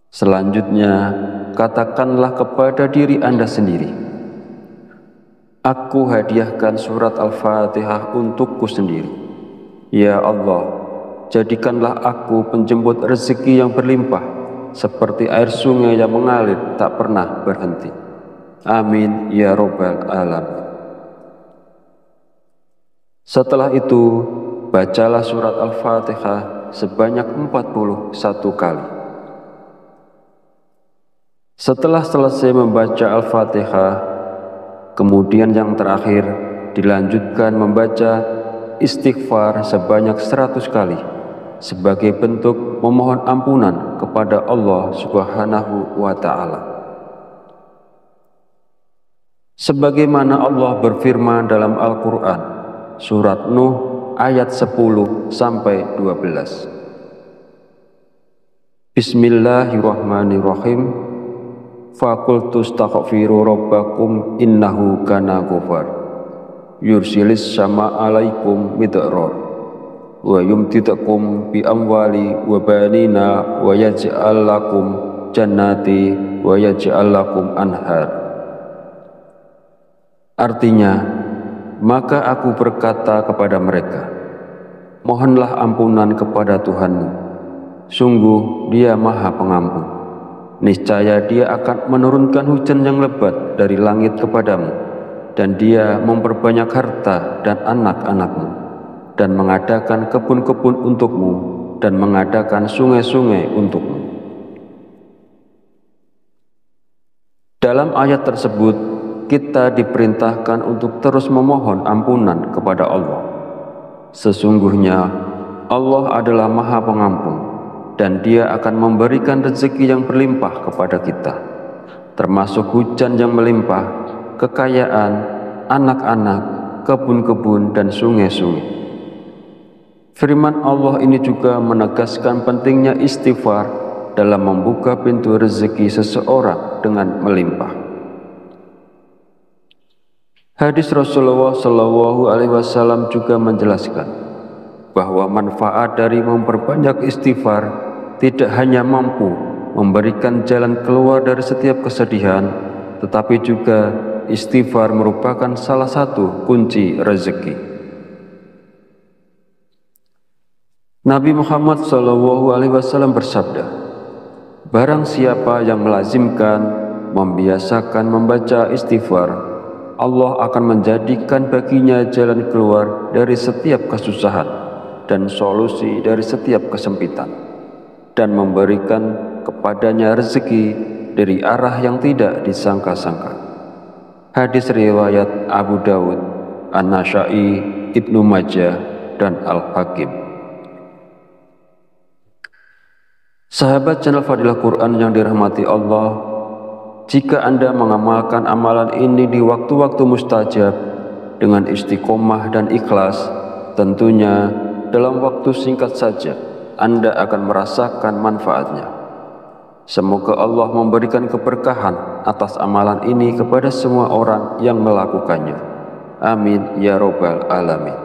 Selanjutnya, katakanlah kepada diri Anda sendiri, aku hadiahkan surat Al-Fatihah untukku sendiri. Ya Allah, jadikanlah aku penjemput rezeki yang berlimpah, seperti air sungai yang mengalir tak pernah berhenti. Amin ya Rabbal Alamin. Setelah itu, bacalah surat Al-Fatihah sebanyak 41 kali. Setelah selesai membaca Al-Fatihah, kemudian yang terakhir dilanjutkan membaca istighfar sebanyak 100 kali sebagai bentuk memohon ampunan kepada Allah Subhanahu wa Ta'ala. Sebagaimana Allah berfirman dalam Al-Quran, surat Nuh ayat 10-12. Bismillahirrahmanirrahim. Fakultu astaghfiru rabbakum innahu kana ghafar yursilis sama alaikum midrar wa yumtidakum bi amwali wa banina wa yaj'al lakum jannati wa yaj'al lakum anhar. Artinya, maka aku berkata kepada mereka, mohonlah ampunan kepada Tuhanmu, sungguh Dia Maha Pengampun. Niscaya Dia akan menurunkan hujan yang lebat dari langit kepadamu, dan Dia memperbanyak harta dan anak-anakmu, dan mengadakan kebun-kebun untukmu, dan mengadakan sungai-sungai untukmu. Dalam ayat tersebut, kita diperintahkan untuk terus memohon ampunan kepada Allah. Sesungguhnya Allah adalah Maha Pengampun, dan Dia akan memberikan rezeki yang berlimpah kepada kita, termasuk hujan yang melimpah, kekayaan, anak-anak, kebun-kebun, dan sungai-sungai. Firman Allah ini juga menegaskan pentingnya istighfar dalam membuka pintu rezeki seseorang dengan melimpah. Hadis Rasulullah SAW juga menjelaskan bahwa manfaat dari memperbanyak istighfar tidak hanya mampu memberikan jalan keluar dari setiap kesedihan, tetapi juga istighfar merupakan salah satu kunci rezeki. Nabi Muhammad SAW bersabda, barang siapa yang melazimkan, membiasakan membaca istighfar, Allah akan menjadikan baginya jalan keluar dari setiap kesusahan dan solusi dari setiap kesempitan, dan memberikan kepadanya rezeki dari arah yang tidak disangka-sangka. Hadis riwayat Abu Dawud, An-Nasa'i, Ibnu Majah, dan Al-Hakim. Sahabat channel Fadilah Quran yang dirahmati Allah, jika Anda mengamalkan amalan ini di waktu-waktu mustajab dengan istiqomah dan ikhlas, tentunya dalam waktu singkat saja Anda akan merasakan manfaatnya. Semoga Allah memberikan keberkahan atas amalan ini kepada semua orang yang melakukannya. Amin ya Rabbal Alamin.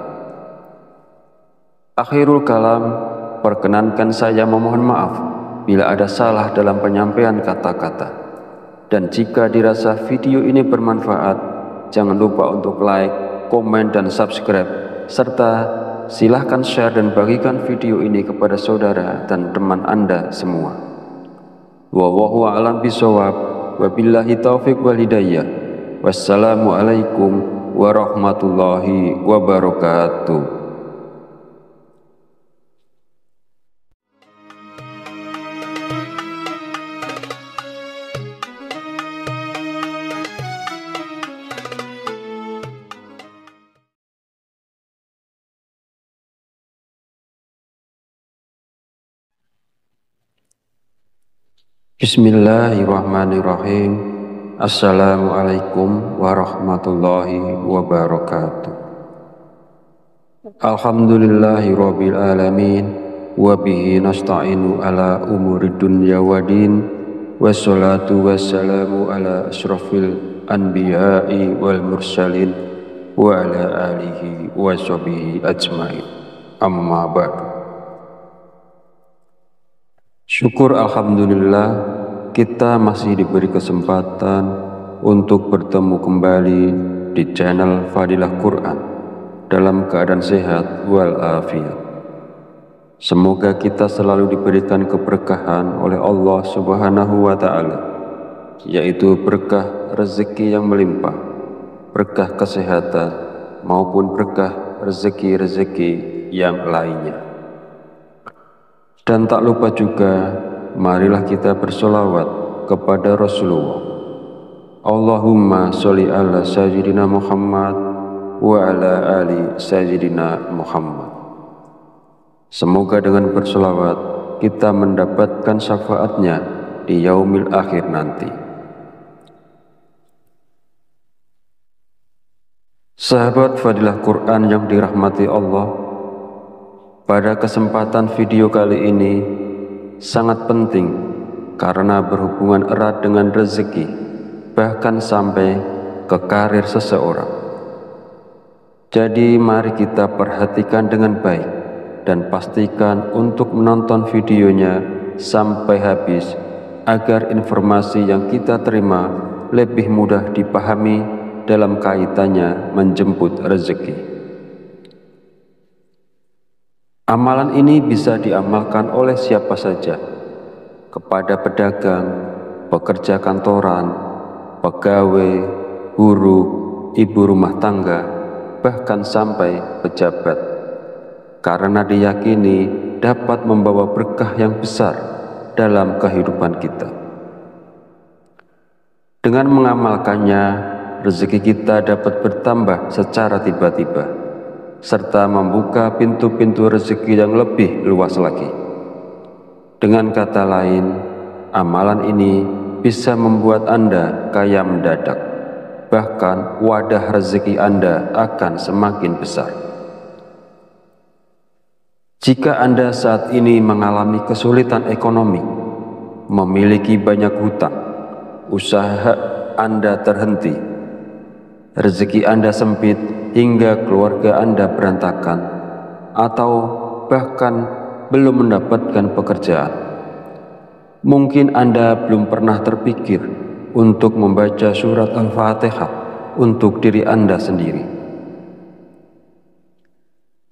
Akhirul kalam, perkenankan saya memohon maaf bila ada salah dalam penyampaian kata-kata. Dan jika dirasa video ini bermanfaat, jangan lupa untuk like, komen, dan subscribe, serta silahkan share dan bagikan video ini kepada saudara dan teman Anda semua. Wallahu a'lam bishawab, wabillahi taufiq wal hidayah. Wassalamualaikum warahmatullahi wabarakatuh. Bismillahirrahmanirrahim. Assalamualaikum warahmatullahi wabarakatuh. Alhamdulillahirabbil alamin wa bihi nasta'inu ala umurid dunya waddin wassalatu wassalamu ala asyrafil anbiya'i wal mursalin wa ala alihi wa sahbihi ajmain. Amma ba'du. Syukur alhamdulillah kita masih diberi kesempatan untuk bertemu kembali di channel Fadilah Quran dalam keadaan sehat walafiat. Semoga kita selalu diberikan keberkahan oleh Allah Subhanahu wa Ta'ala, yaitu berkah rezeki yang melimpah, berkah kesehatan, maupun berkah rezeki-rezeki yang lainnya. Dan tak lupa juga, marilah kita bersolawat kepada Rasulullah. Allahumma sholli ala sayyidina Muhammad wa ala ali sayyidina Muhammad. Semoga dengan bersolawat kita mendapatkan syafaatnya di yaumil akhir nanti. Sahabat Fadilah Quran yang dirahmati Allah, pada kesempatan video kali ini sangat penting karena berhubungan erat dengan rezeki, bahkan sampai ke karir seseorang. Jadi mari kita perhatikan dengan baik dan pastikan untuk menonton videonya sampai habis agar informasi yang kita terima lebih mudah dipahami dalam kaitannya menjemput rezeki. Amalan ini bisa diamalkan oleh siapa saja, kepada pedagang, pekerja kantoran, pegawai, guru, ibu rumah tangga, bahkan sampai pejabat, karena diyakini dapat membawa berkah yang besar dalam kehidupan kita. Dengan mengamalkannya, rezeki kita dapat bertambah secara tiba-tiba, serta membuka pintu-pintu rezeki yang lebih luas lagi. Dengan kata lain, amalan ini bisa membuat Anda kaya mendadak, bahkan wadah rezeki Anda akan semakin besar. Jika Anda saat ini mengalami kesulitan ekonomi, memiliki banyak hutang, usaha Anda terhenti, rezeki Anda sempit hingga keluarga Anda berantakan, atau bahkan belum mendapatkan pekerjaan, mungkin Anda belum pernah terpikir untuk membaca surat Al-Fatihah untuk diri Anda sendiri.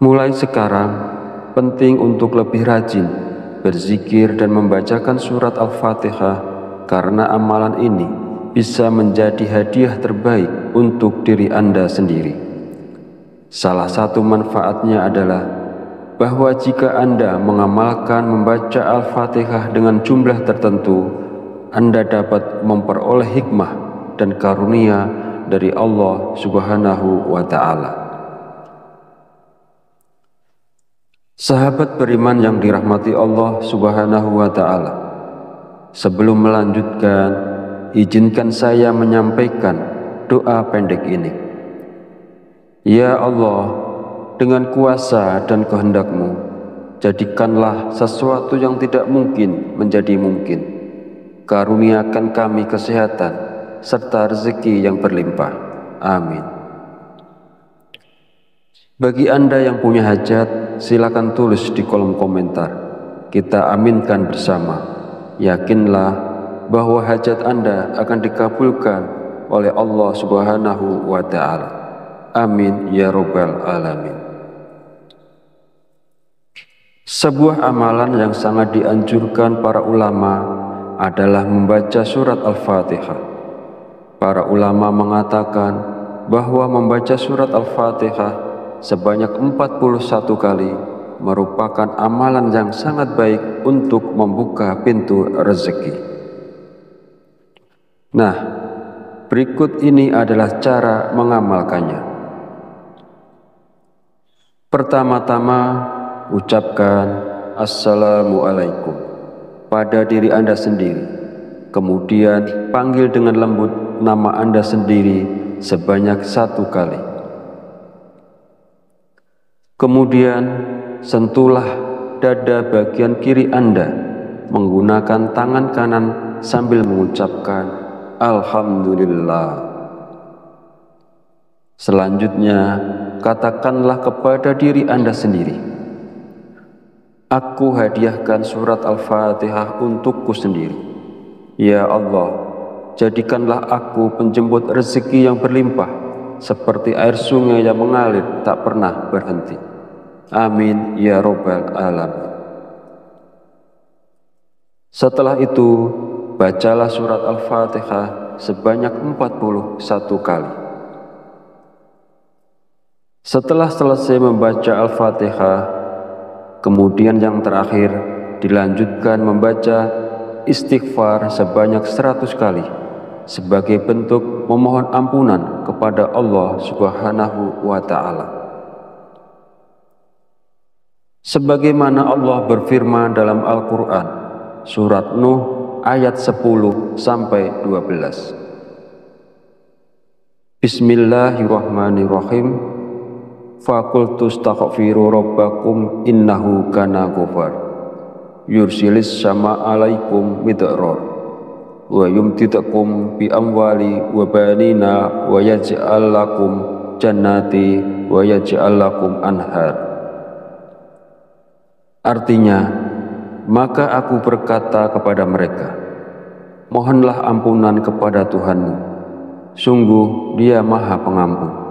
Mulai sekarang, penting untuk lebih rajin berzikir dan membacakan surat Al-Fatihah, karena amalan ini bisa menjadi hadiah terbaik untuk diri Anda sendiri. Salah satu manfaatnya adalah bahwa jika Anda mengamalkan membaca Al-Fatihah dengan jumlah tertentu, Anda dapat memperoleh hikmah dan karunia dari Allah Subhanahu wa Ta'ala. Sahabat beriman yang dirahmati Allah Subhanahu wa Ta'ala, sebelum melanjutkan, izinkan saya menyampaikan doa pendek ini. Ya Allah, dengan kuasa dan kehendak-Mu, jadikanlah sesuatu yang tidak mungkin menjadi mungkin. Karuniakan kami kesehatan serta rezeki yang berlimpah. Amin. Bagi Anda yang punya hajat, silakan tulis di kolom komentar. Kita aminkan bersama. Yakinlah bahwa hajat Anda akan dikabulkan oleh Allah Subhanahu wa Ta'ala. Amin ya Rabbal Alamin. Sebuah amalan yang sangat dianjurkan para ulama adalah membaca surat Al-Fatihah. Para ulama mengatakan bahwa membaca surat Al-Fatihah sebanyak 41 kali merupakan amalan yang sangat baik untuk membuka pintu rezeki. Nah, berikut ini adalah cara mengamalkannya. Pertama-tama, ucapkan Assalamualaikum pada diri Anda sendiri. Kemudian panggil dengan lembut nama Anda sendiri sebanyak 1 kali. Kemudian sentuhlah dada bagian kiri Anda menggunakan tangan kanan sambil mengucapkan Alhamdulillah. Selanjutnya, katakanlah kepada diri Anda sendiri, aku hadiahkan surat Al-Fatihah untukku sendiri. Ya Allah, jadikanlah aku penjemput rezeki yang berlimpah, seperti air sungai yang mengalir tak pernah berhenti. Amin ya Rabbal Alamin. Setelah itu, bacalah surat Al-Fatihah sebanyak 41 kali. Setelah selesai membaca Al-Fatihah, kemudian yang terakhir dilanjutkan membaca istighfar sebanyak 100 kali sebagai bentuk memohon ampunan kepada Allah Subhanahu wa Ta'ala. Sebagaimana Allah berfirman dalam Al-Quran, surat Nuh ayat 10-12. Bismillahirrahmanirrahim. Faqultu astaghfiru rabbakum innahu kana ghafar yursilis sama alaikum midrar wa yumtidakum bi amwali wa banina wa yaj'al lakum jannati wa yaj'al lakum anhar. Artinya, maka aku berkata kepada mereka, mohonlah ampunan kepada Tuhanmu, sungguh Dia Maha Pengampun.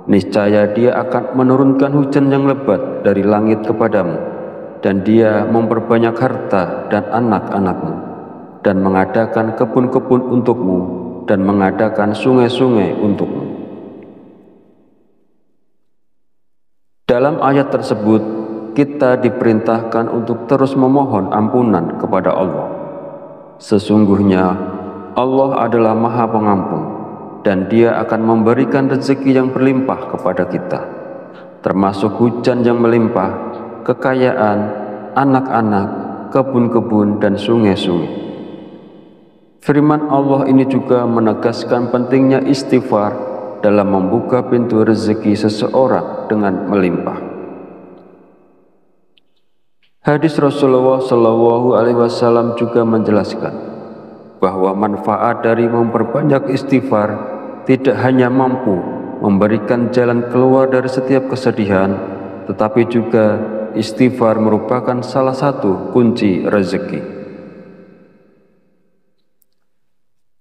Niscaya Dia akan menurunkan hujan yang lebat dari langit kepadamu, dan Dia memperbanyak harta dan anak-anakmu, dan mengadakan kebun-kebun untukmu, dan mengadakan sungai-sungai untukmu. Dalam ayat tersebut, kita diperintahkan untuk terus memohon ampunan kepada Allah. Sesungguhnya Allah adalah Maha Pengampun, dan Dia akan memberikan rezeki yang berlimpah kepada kita, termasuk hujan yang melimpah, kekayaan, anak-anak, kebun-kebun, dan sungai-sungai. Firman Allah ini juga menegaskan pentingnya istighfar dalam membuka pintu rezeki seseorang dengan melimpah. Hadis Rasulullah SAW juga menjelaskan bahwa manfaat dari memperbanyak istighfar tidak hanya mampu memberikan jalan keluar dari setiap kesedihan, tetapi juga istighfar merupakan salah satu kunci rezeki.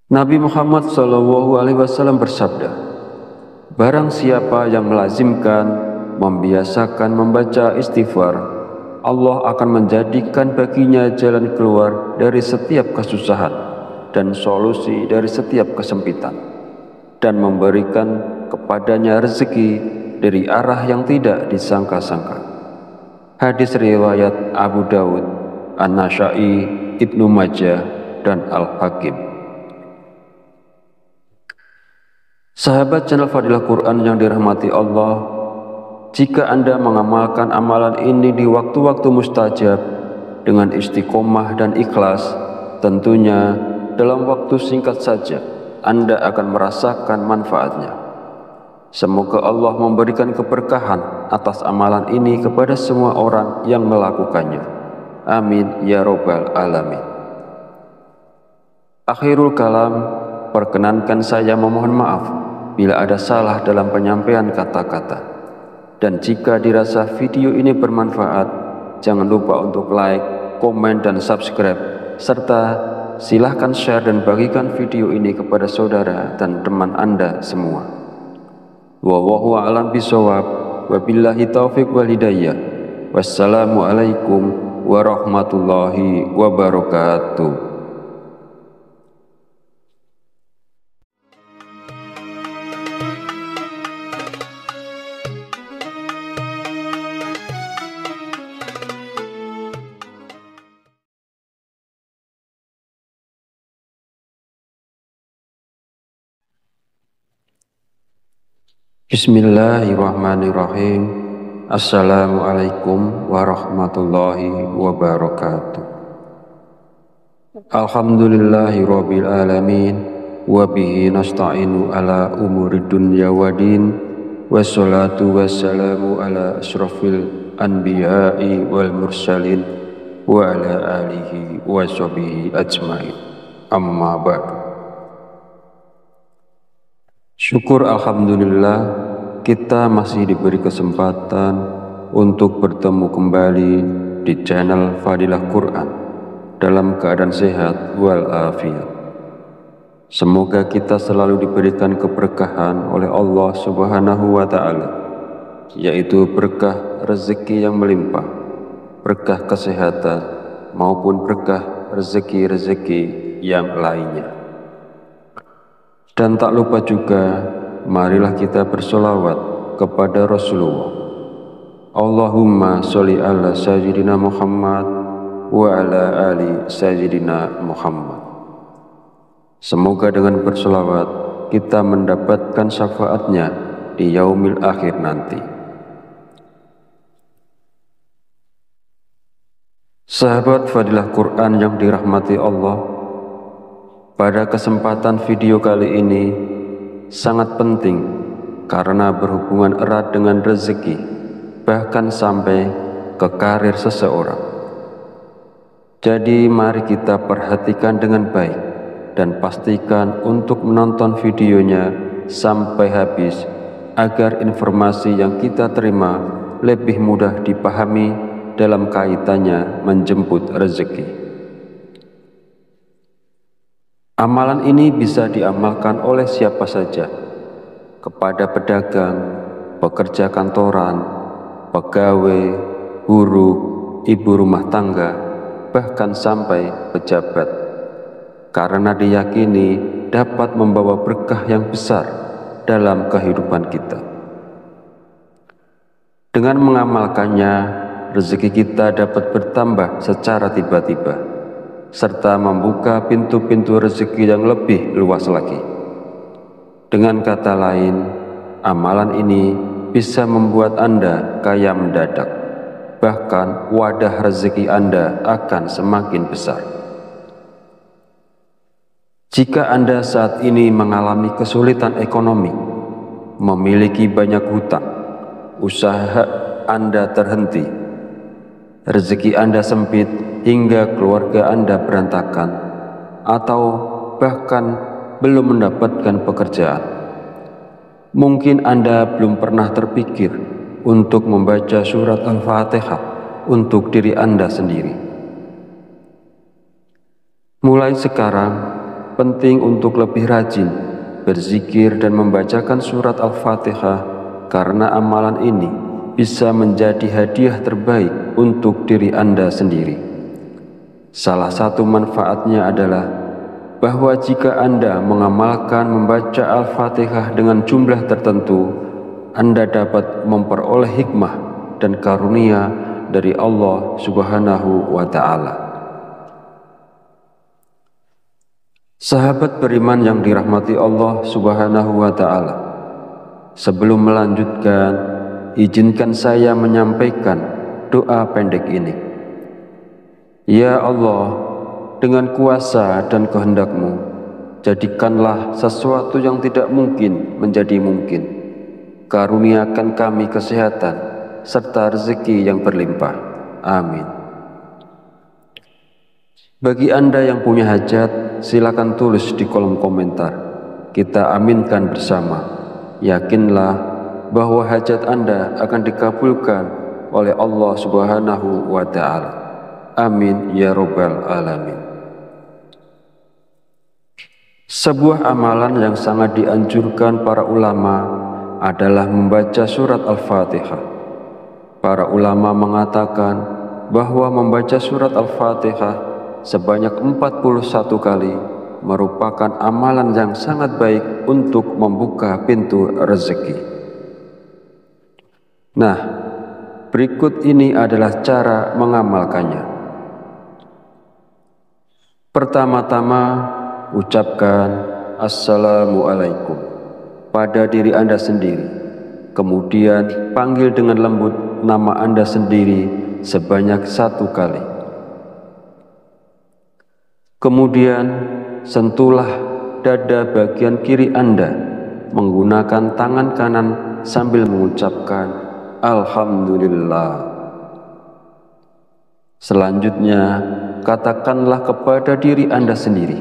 Nabi Muhammad SAW bersabda, barang siapa yang melazimkan, membiasakan membaca istighfar, Allah akan menjadikan baginya jalan keluar dari setiap kesusahan dan solusi dari setiap kesempitan, dan memberikan kepadanya rezeki dari arah yang tidak disangka-sangka. Hadis riwayat Abu Dawud, An-Nasa'i, Ibnu Majah, dan Al-Hakim. Sahabat channel Fadilah Quran yang dirahmati Allah, jika Anda mengamalkan amalan ini di waktu-waktu mustajab dengan istiqomah dan ikhlas, tentunya dalam waktu singkat saja Anda akan merasakan manfaatnya. Semoga Allah memberikan keberkahan atas amalan ini kepada semua orang yang melakukannya. Amin ya Rabbal Alamin. Akhirul kalam, perkenankan saya memohon maaf bila ada salah dalam penyampaian kata-kata. Dan jika dirasa video ini bermanfaat, jangan lupa untuk like, komen, dan subscribe, serta silahkan share dan bagikan video ini kepada saudara dan teman Anda semua. Wallahu a'lam bishawab, wabillahi taufiq wal hidayah. Wassalamualaikum warahmatullahi wabarakatuh. Bismillahirrahmanirrahim. Assalamualaikum warahmatullahi wabarakatuh. Alhamdulillahi rabbil alamin, wa bihi nasta'inu ala umuri dunya wa din, wassalatu wassalamu ala asrafil anbiya'i wal mursalin wa ala alihi wa sahbihi ajmain. Amma ba'du. Syukur alhamdulillah kita masih diberi kesempatan untuk bertemu kembali di channel Fadilah Quran dalam keadaan sehat walafiat. Semoga kita selalu diberikan keberkahan oleh Allah Subhanahu wa Ta'ala, yaitu berkah rezeki yang melimpah, berkah kesehatan maupun berkah rezeki-rezeki yang lainnya. Dan tak lupa juga, marilah kita bersolawat kepada Rasulullah. Allahumma sholli ala sayyidina Muhammad wa ala ali sayyidina Muhammad. Semoga dengan bersolawat kita mendapatkan syafaatnya di yaumil akhir nanti. Sahabat Fadilah Quran yang dirahmati Allah, pada kesempatan video kali ini sangat penting karena berhubungan erat dengan rezeki, bahkan sampai ke karir seseorang. Jadi mari kita perhatikan dengan baik dan pastikan untuk menonton videonya sampai habis agar informasi yang kita terima lebih mudah dipahami dalam kaitannya menjemput rezeki. Amalan ini bisa diamalkan oleh siapa saja, kepada pedagang, pekerja kantoran, pegawai, guru, ibu rumah tangga, bahkan sampai pejabat, karena diyakini dapat membawa berkah yang besar dalam kehidupan kita. Dengan mengamalkannya, rezeki kita dapat bertambah secara tiba-tiba, serta membuka pintu-pintu rezeki yang lebih luas lagi. Dengan kata lain, amalan ini bisa membuat Anda kaya mendadak, bahkan wadah rezeki Anda akan semakin besar. Jika Anda saat ini mengalami kesulitan ekonomi, memiliki banyak hutang, usaha Anda terhenti, rezeki Anda sempit hingga keluarga Anda berantakan, atau bahkan belum mendapatkan pekerjaan, mungkin Anda belum pernah terpikir untuk membaca surat Al-Fatihah untuk diri Anda sendiri. Mulai sekarang, penting untuk lebih rajin berzikir dan membacakan surat Al-Fatihah, karena amalan ini bisa menjadi hadiah terbaik untuk diri Anda sendiri. Salah satu manfaatnya adalah bahwa jika Anda mengamalkan membaca Al-Fatihah dengan jumlah tertentu, Anda dapat memperoleh hikmah dan karunia dari Allah Subhanahu wa Ta'ala. Sahabat beriman yang dirahmati Allah Subhanahu wa Ta'ala, sebelum melanjutkan, izinkan saya menyampaikan doa pendek ini. Ya Allah, dengan kuasa dan kehendak-Mu, jadikanlah sesuatu yang tidak mungkin menjadi mungkin. Karuniakan kami kesehatan serta rezeki yang berlimpah. Amin. Bagi Anda yang punya hajat, silakan tulis di kolom komentar. Kita aminkan bersama. Yakinlah bahwa hajat Anda akan dikabulkan oleh Allah Subhanahu wa Ta'ala. Amin ya Rabbal Alamin. Sebuah amalan yang sangat dianjurkan para ulama adalah membaca surat Al-Fatihah. Para ulama mengatakan bahwa membaca surat Al-Fatihah sebanyak 41 kali merupakan amalan yang sangat baik untuk membuka pintu rezeki. Nah, berikut ini adalah cara mengamalkannya. Pertama-tama, ucapkan Assalamualaikum pada diri Anda sendiri. Kemudian, panggil dengan lembut nama Anda sendiri sebanyak 1 kali. Kemudian, sentuhlah dada bagian kiri Anda menggunakan tangan kanan sambil mengucapkan Alhamdulillah. Selanjutnya, katakanlah kepada diri Anda sendiri,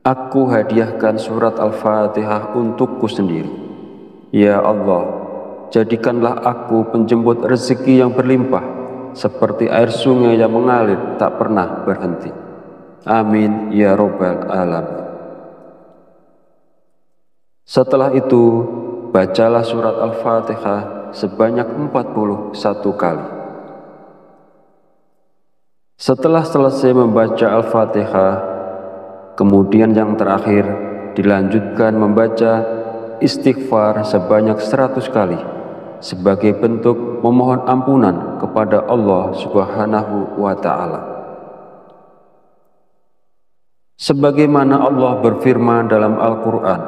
Aku hadiahkan surat Al-Fatihah untukku sendiri. Ya Allah, jadikanlah aku penjemput rezeki yang berlimpah, seperti air sungai yang mengalir tak pernah berhenti. Amin ya Rabbal Alamin. Setelah itu, bacalah surat Al-Fatihah sebanyak 41 kali. Setelah selesai membaca Al-Fatihah, kemudian yang terakhir dilanjutkan membaca istighfar sebanyak 100 kali sebagai bentuk memohon ampunan kepada Allah Subhanahu wa Ta'ala. Sebagaimana Allah berfirman dalam Al-Quran,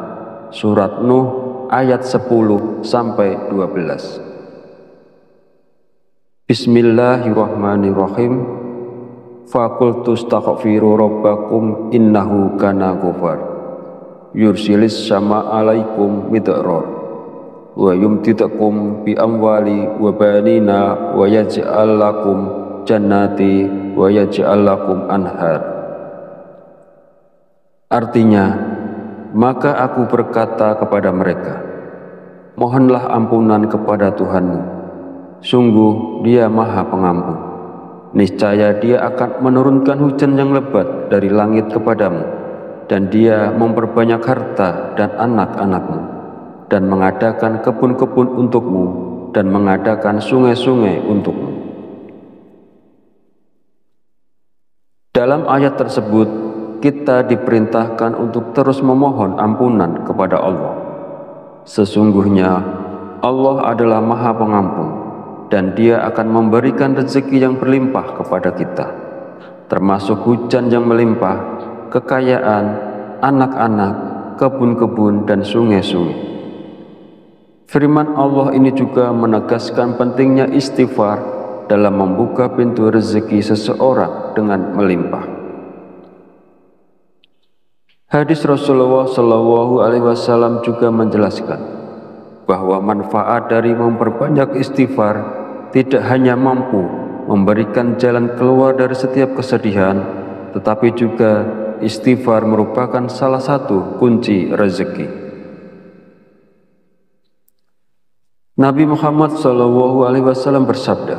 surat Nuh ayat 10-12. Bismillahirrahmanirrahim. Faqultu astaghfiru rabbakum innahu kana ghafar yursilis sama alaikum midrar wa yumtidakum bi amwali wa banina wa yaj'al lakum jannati wa yaj'al lakum anhar. Artinya, maka aku berkata kepada mereka, mohonlah ampunan kepada Tuhanmu, sungguh Dia Maha Pengampun. Niscaya Dia akan menurunkan hujan yang lebat dari langit kepadamu, dan Dia memperbanyak harta dan anak-anakmu, dan mengadakan kebun-kebun untukmu, dan mengadakan sungai-sungai untukmu. Dalam ayat tersebut, kita diperintahkan untuk terus memohon ampunan kepada Allah. Sesungguhnya Allah adalah Maha Pengampun, dan Dia akan memberikan rezeki yang berlimpah kepada kita, termasuk hujan yang melimpah, kekayaan, anak-anak, kebun-kebun, dan sungai-sungai. Firman Allah ini juga menegaskan pentingnya istighfar dalam membuka pintu rezeki seseorang dengan melimpah. Hadis Rasulullah SAW juga menjelaskan bahwa manfaat dari memperbanyak istighfar tidak hanya mampu memberikan jalan keluar dari setiap kesedihan, tetapi juga istighfar merupakan salah satu kunci rezeki. Nabi Muhammad SAW bersabda,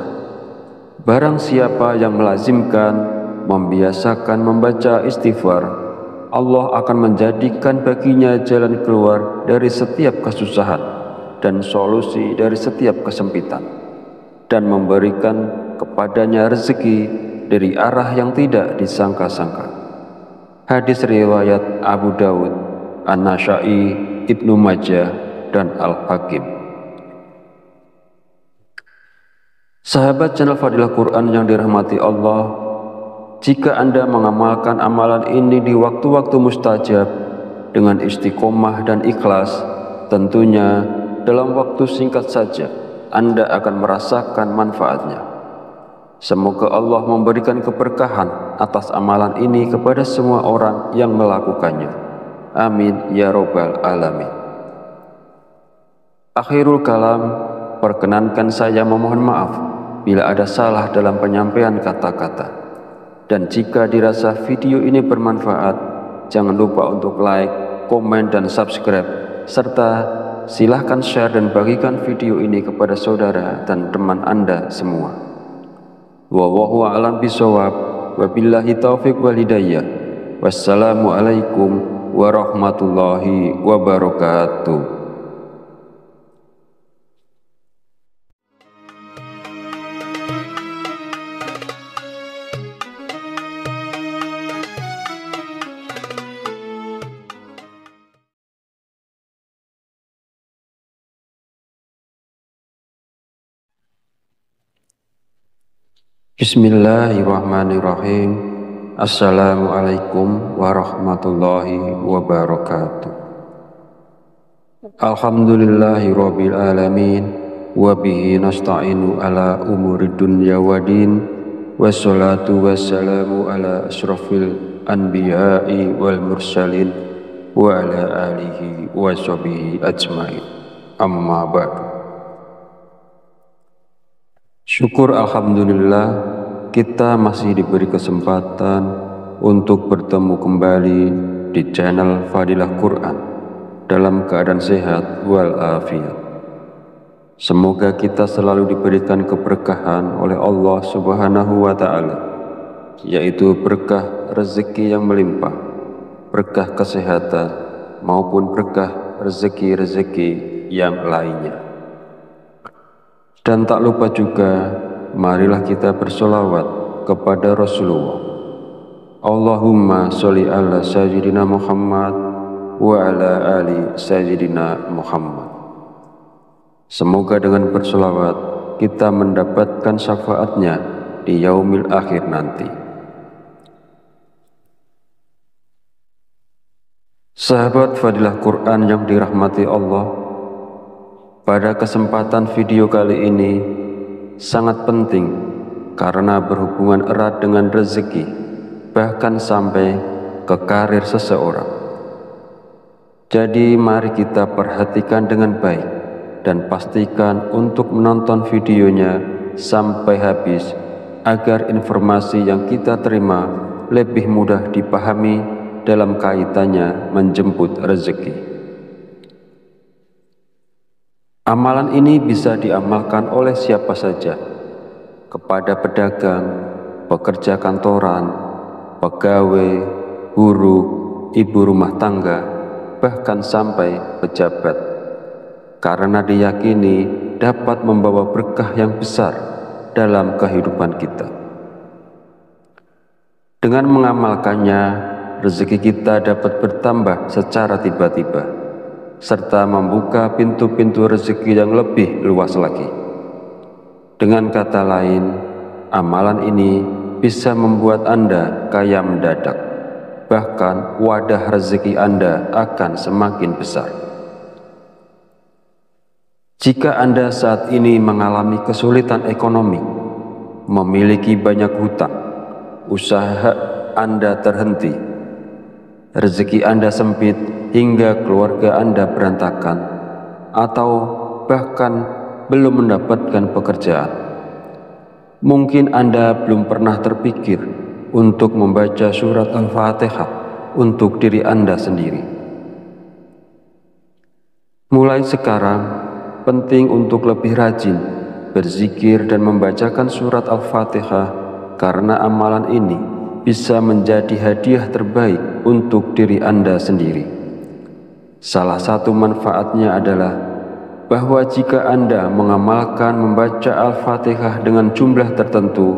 barang siapa yang melazimkan, membiasakan membaca istighfar, Allah akan menjadikan baginya jalan keluar dari setiap kesusahan dan solusi dari setiap kesempitan, dan memberikan kepadanya rezeki dari arah yang tidak disangka-sangka. Hadis riwayat Abu Dawud, An-Nasa'i, Ibnu Majah, dan Al-Hakim. Sahabat channel Fadilah Quran yang dirahmati Allah, jika Anda mengamalkan amalan ini di waktu-waktu mustajab dengan istiqomah dan ikhlas, tentunya dalam waktu singkat saja Anda akan merasakan manfaatnya. Semoga Allah memberikan keberkahan atas amalan ini kepada semua orang yang melakukannya. Amin ya Rabbal Alamin. Akhirul kalam, perkenankan saya memohon maaf bila ada salah dalam penyampaian kata-kata. Dan jika dirasa video ini bermanfaat, jangan lupa untuk like, komen, dan subscribe, serta silahkan share dan bagikan video ini kepada saudara dan teman Anda semua. Wallahu a'lam bishawab, wabillahi taufiq wal hidayah. Wassalamualaikum warahmatullahi wabarakatuh. Bismillahirrahmanirrahim. Assalamualaikum warahmatullahi wabarakatuh. Alhamdulillahi rabbil alamin, wabihi nasta'inu ala umuri dunya wadin, wassalatu wassalamu ala ashrafil anbiya'i wal mursalin, wa ala alihi wa sahbihi ajmain. Amma ba'du. Syukur alhamdulillah, kita masih diberi kesempatan untuk bertemu kembali di channel Fadilah Quran dalam keadaan sehat walafiat. Semoga kita selalu diberikan keberkahan oleh Allah Subhanahu wa Ta'ala, yaitu berkah rezeki yang melimpah, berkah kesehatan, maupun berkah rezeki-rezeki yang lainnya. Dan tak lupa juga, marilah kita bersolawat kepada Rasulullah. Allahumma sholli ala sayyidina Muhammad wa ala ali sayyidina Muhammad. Semoga dengan bersolawat kita mendapatkan syafaatnya di yaumil akhir nanti. Sahabat Fadilah Quran yang dirahmati Allah, pada kesempatan video kali ini sangat penting karena berhubungan erat dengan rezeki, bahkan sampai ke karir seseorang. Jadi mari kita perhatikan dengan baik dan pastikan untuk menonton videonya sampai habis agar informasi yang kita terima lebih mudah dipahami dalam kaitannya menjemput rezeki. Amalan ini bisa diamalkan oleh siapa saja, kepada pedagang, pekerja kantoran, pegawai, buruh, ibu rumah tangga, bahkan sampai pejabat, karena diyakini dapat membawa berkah yang besar dalam kehidupan kita. Dengan mengamalkannya, rezeki kita dapat bertambah secara tiba-tiba, serta membuka pintu-pintu rezeki yang lebih luas lagi. Dengan kata lain, amalan ini bisa membuat Anda kaya mendadak, bahkan wadah rezeki Anda akan semakin besar. Jika Anda saat ini mengalami kesulitan ekonomi, memiliki banyak hutang, usaha Anda terhenti, rezeki Anda sempit hingga keluarga Anda berantakan, atau bahkan belum mendapatkan pekerjaan, mungkin Anda belum pernah terpikir untuk membaca surat Al-Fatihah untuk diri Anda sendiri. Mulai sekarang, penting untuk lebih rajin berzikir dan membacakan surat Al-Fatihah, karena amalan ini bisa menjadi hadiah terbaik untuk diri Anda sendiri. Salah satu manfaatnya adalah bahwa jika Anda mengamalkan membaca Al-Fatihah dengan jumlah tertentu,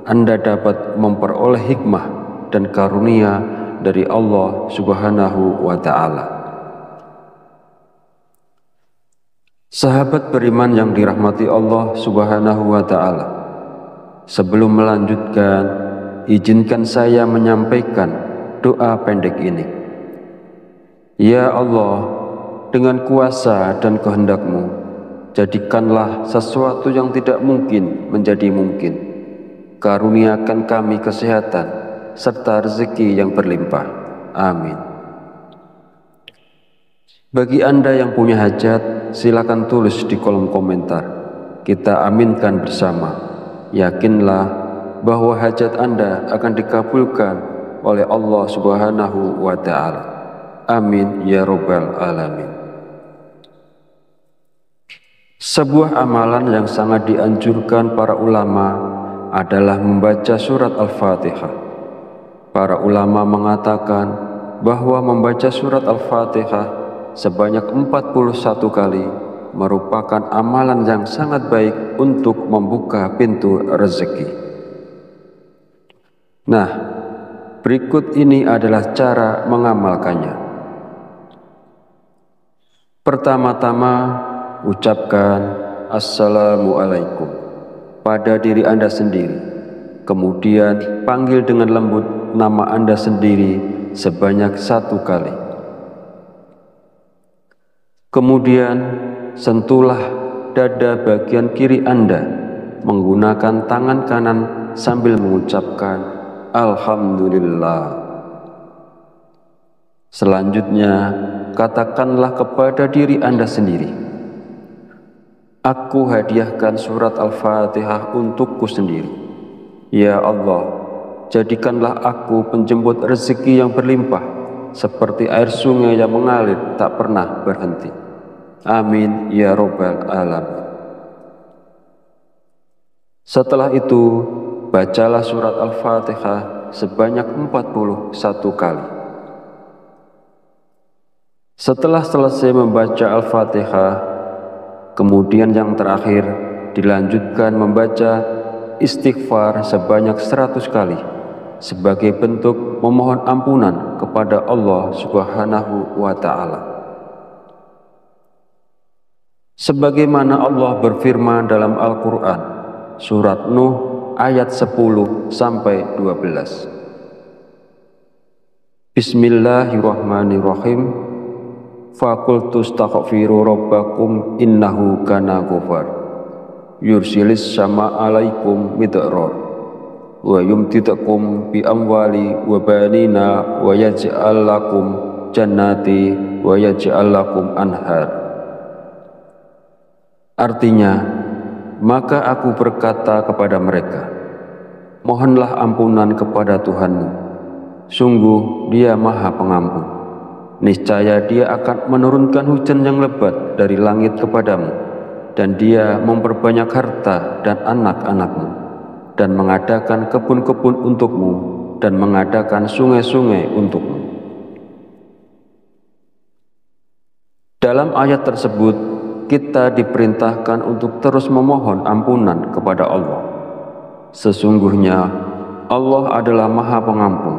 Anda dapat memperoleh hikmah dan karunia dari Allah Subhanahu wa Ta'ala. Sahabat beriman yang dirahmati Allah Subhanahu wa Ta'ala, sebelum melanjutkan, izinkan saya menyampaikan doa pendek ini. Ya Allah, dengan kuasa dan kehendak-Mu, jadikanlah sesuatu yang tidak mungkin menjadi mungkin. Karuniakan kami kesehatan serta rezeki yang berlimpah. Amin. Bagi Anda yang punya hajat, silakan tulis di kolom komentar. Kita aminkan bersama. Yakinlah bahwa hajat Anda akan dikabulkan oleh Allah Subhanahu wa Ta'ala. Amin ya Rabbal Alamin. Sebuah amalan yang sangat dianjurkan para ulama adalah membaca surat Al-Fatihah. Para ulama mengatakan bahwa membaca surat Al-Fatihah sebanyak 41 kali merupakan amalan yang sangat baik untuk membuka pintu rezeki. Nah, berikut ini adalah cara mengamalkannya. Pertama-tama, ucapkan Assalamualaikum pada diri Anda sendiri. Kemudian panggil dengan lembut nama Anda sendiri sebanyak 1 kali. Kemudian sentuhlah dada bagian kiri Anda menggunakan tangan kanan sambil mengucapkan Alhamdulillah. Selanjutnya, katakanlah kepada diri Anda sendiri, aku hadiahkan surat Al-Fatihah untukku sendiri. Ya Allah, jadikanlah aku penjemput rezeki yang berlimpah, seperti air sungai yang mengalir tak pernah berhenti. Amin ya Rabbal Alamin. Setelah itu, bacalah surat Al-Fatihah sebanyak 41 kali. Setelah selesai membaca Al-Fatihah, kemudian yang terakhir dilanjutkan membaca istighfar sebanyak 100 kali sebagai bentuk memohon ampunan kepada Allah Subhanahu wa Ta'ala. Sebagaimana Allah berfirman dalam Al-Quran, surat Nuh ayat 10-12. Bismillahirrahmanirrahim. Faqultu astaghfiru rabbakum innahu kana ghafar yursilis sama alaikum midrar wa yumtidakum bi amwali wa banina wa yaj'al lakum jannati wa yaj'al lakum anhar. Artinya, maka aku berkata kepada mereka, mohonlah ampunan kepada Tuhanmu, sungguh Dia Maha Pengampun. Niscaya Dia akan menurunkan hujan yang lebat dari langit kepadamu, dan Dia memperbanyak harta dan anak-anakmu, dan mengadakan kebun-kebun untukmu, dan mengadakan sungai-sungai untukmu. Dalam ayat tersebut, kita diperintahkan untuk terus memohon ampunan kepada Allah. Sesungguhnya Allah adalah Maha Pengampun,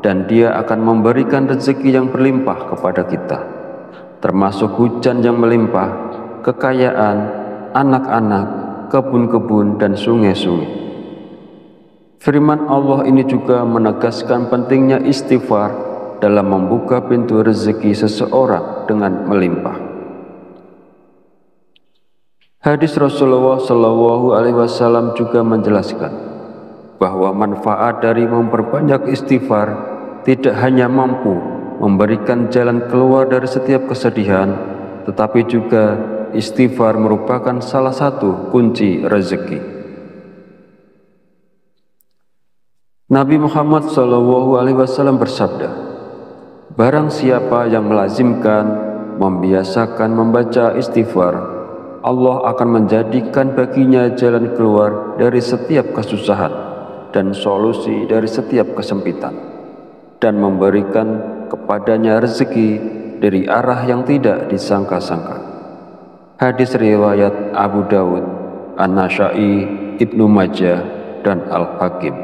dan Dia akan memberikan rezeki yang berlimpah kepada kita, termasuk hujan yang melimpah, kekayaan, anak-anak, kebun-kebun, dan sungai-sungai. Firman Allah ini juga menegaskan pentingnya istighfar dalam membuka pintu rezeki seseorang dengan melimpah. Hadis Rasulullah SAW juga menjelaskan bahwa manfaat dari memperbanyak istighfar tidak hanya mampu memberikan jalan keluar dari setiap kesedihan, tetapi juga istighfar merupakan salah satu kunci rezeki. Nabi Muhammad SAW bersabda, barang siapa yang melazimkan, membiasakan membaca istighfar, Allah akan menjadikan baginya jalan keluar dari setiap kesusahan dan solusi dari setiap kesempitan, dan memberikan kepadanya rezeki dari arah yang tidak disangka-sangka. Hadis riwayat Abu Dawud, An-Nasa'i, Ibnu Majah, dan Al-Hakim.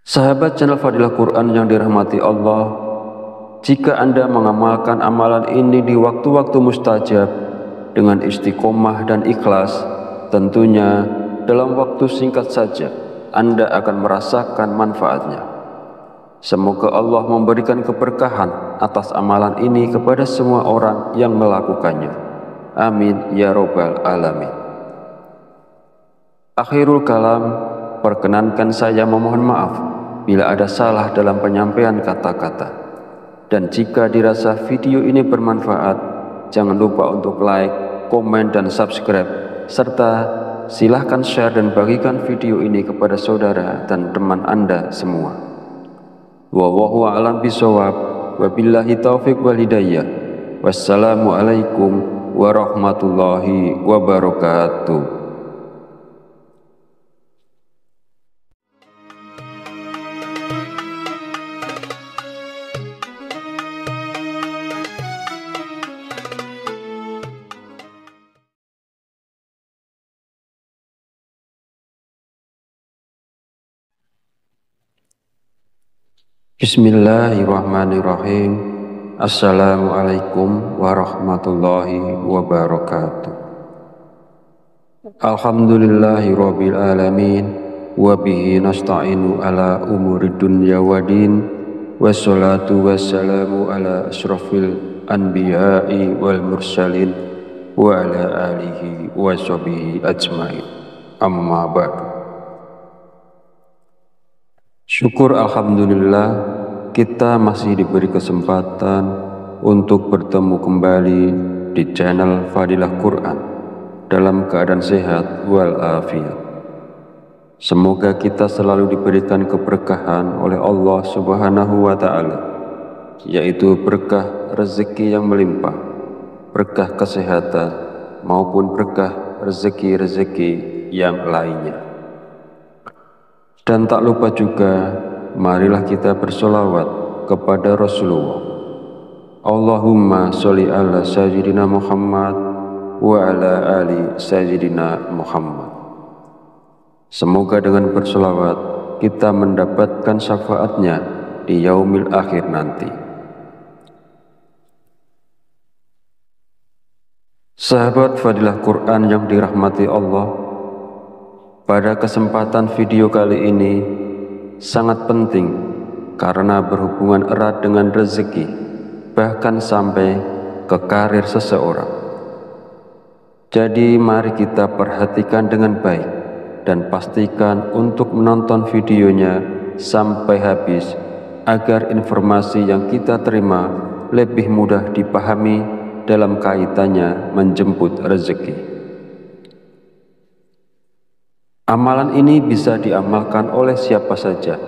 Sahabat channel Fadilah Quran yang dirahmati Allah, jika Anda mengamalkan amalan ini di waktu-waktu mustajab dengan istiqomah dan ikhlas, tentunya dalam waktu singkat saja Anda akan merasakan manfaatnya. Semoga Allah memberikan keberkahan atas amalan ini kepada semua orang yang melakukannya. Amin ya Rabbal Alamin. Akhirul kalam, perkenankan saya memohon maaf bila ada salah dalam penyampaian kata-kata. Dan jika dirasa video ini bermanfaat, jangan lupa untuk like, komen, dan subscribe, serta silahkan share dan bagikan video ini kepada saudara dan teman Anda semua. Wallahu a'lam bishawab, wabillahi taufiq wal hidayah. Wassalamualaikum warahmatullahi wabarakatuh. Bismillahirrahmanirrahim. Assalamualaikum warahmatullahi wabarakatuh. Alhamdulillahirabbil alamin, wa bihi nasta'inu ala umurid dunya waddin, wassalatu wassalamu ala asyrafil anbiya'i wal mursalin wa ala alihi wa sahbihi ajmain. Amma ba'du. Syukur alhamdulillah, kita masih diberi kesempatan untuk bertemu kembali di channel Fadilah Quran dalam keadaan sehat walafiat. Semoga kita selalu diberikan keberkahan oleh Allah Subhanahu wa Ta'ala, yaitu berkah rezeki yang melimpah, berkah kesehatan, maupun berkah rezeki-rezeki yang lainnya. Dan tak lupa juga, marilah kita bersolawat kepada Rasulullah. Allahumma sholli ala sayyidina Muhammad wa ala ali sayyidina Muhammad. Semoga dengan bersolawat kita mendapatkan syafaatnya di yaumil akhir nanti. Sahabat Fadilah Quran yang dirahmati Allah, pada kesempatan video kali ini sangat penting karena berhubungan erat dengan rezeki, bahkan sampai ke karir seseorang. Jadi mari kita perhatikan dengan baik dan pastikan untuk menonton videonya sampai habis agar informasi yang kita terima lebih mudah dipahami dalam kaitannya menjemput rezeki. Amalan ini bisa diamalkan oleh siapa saja,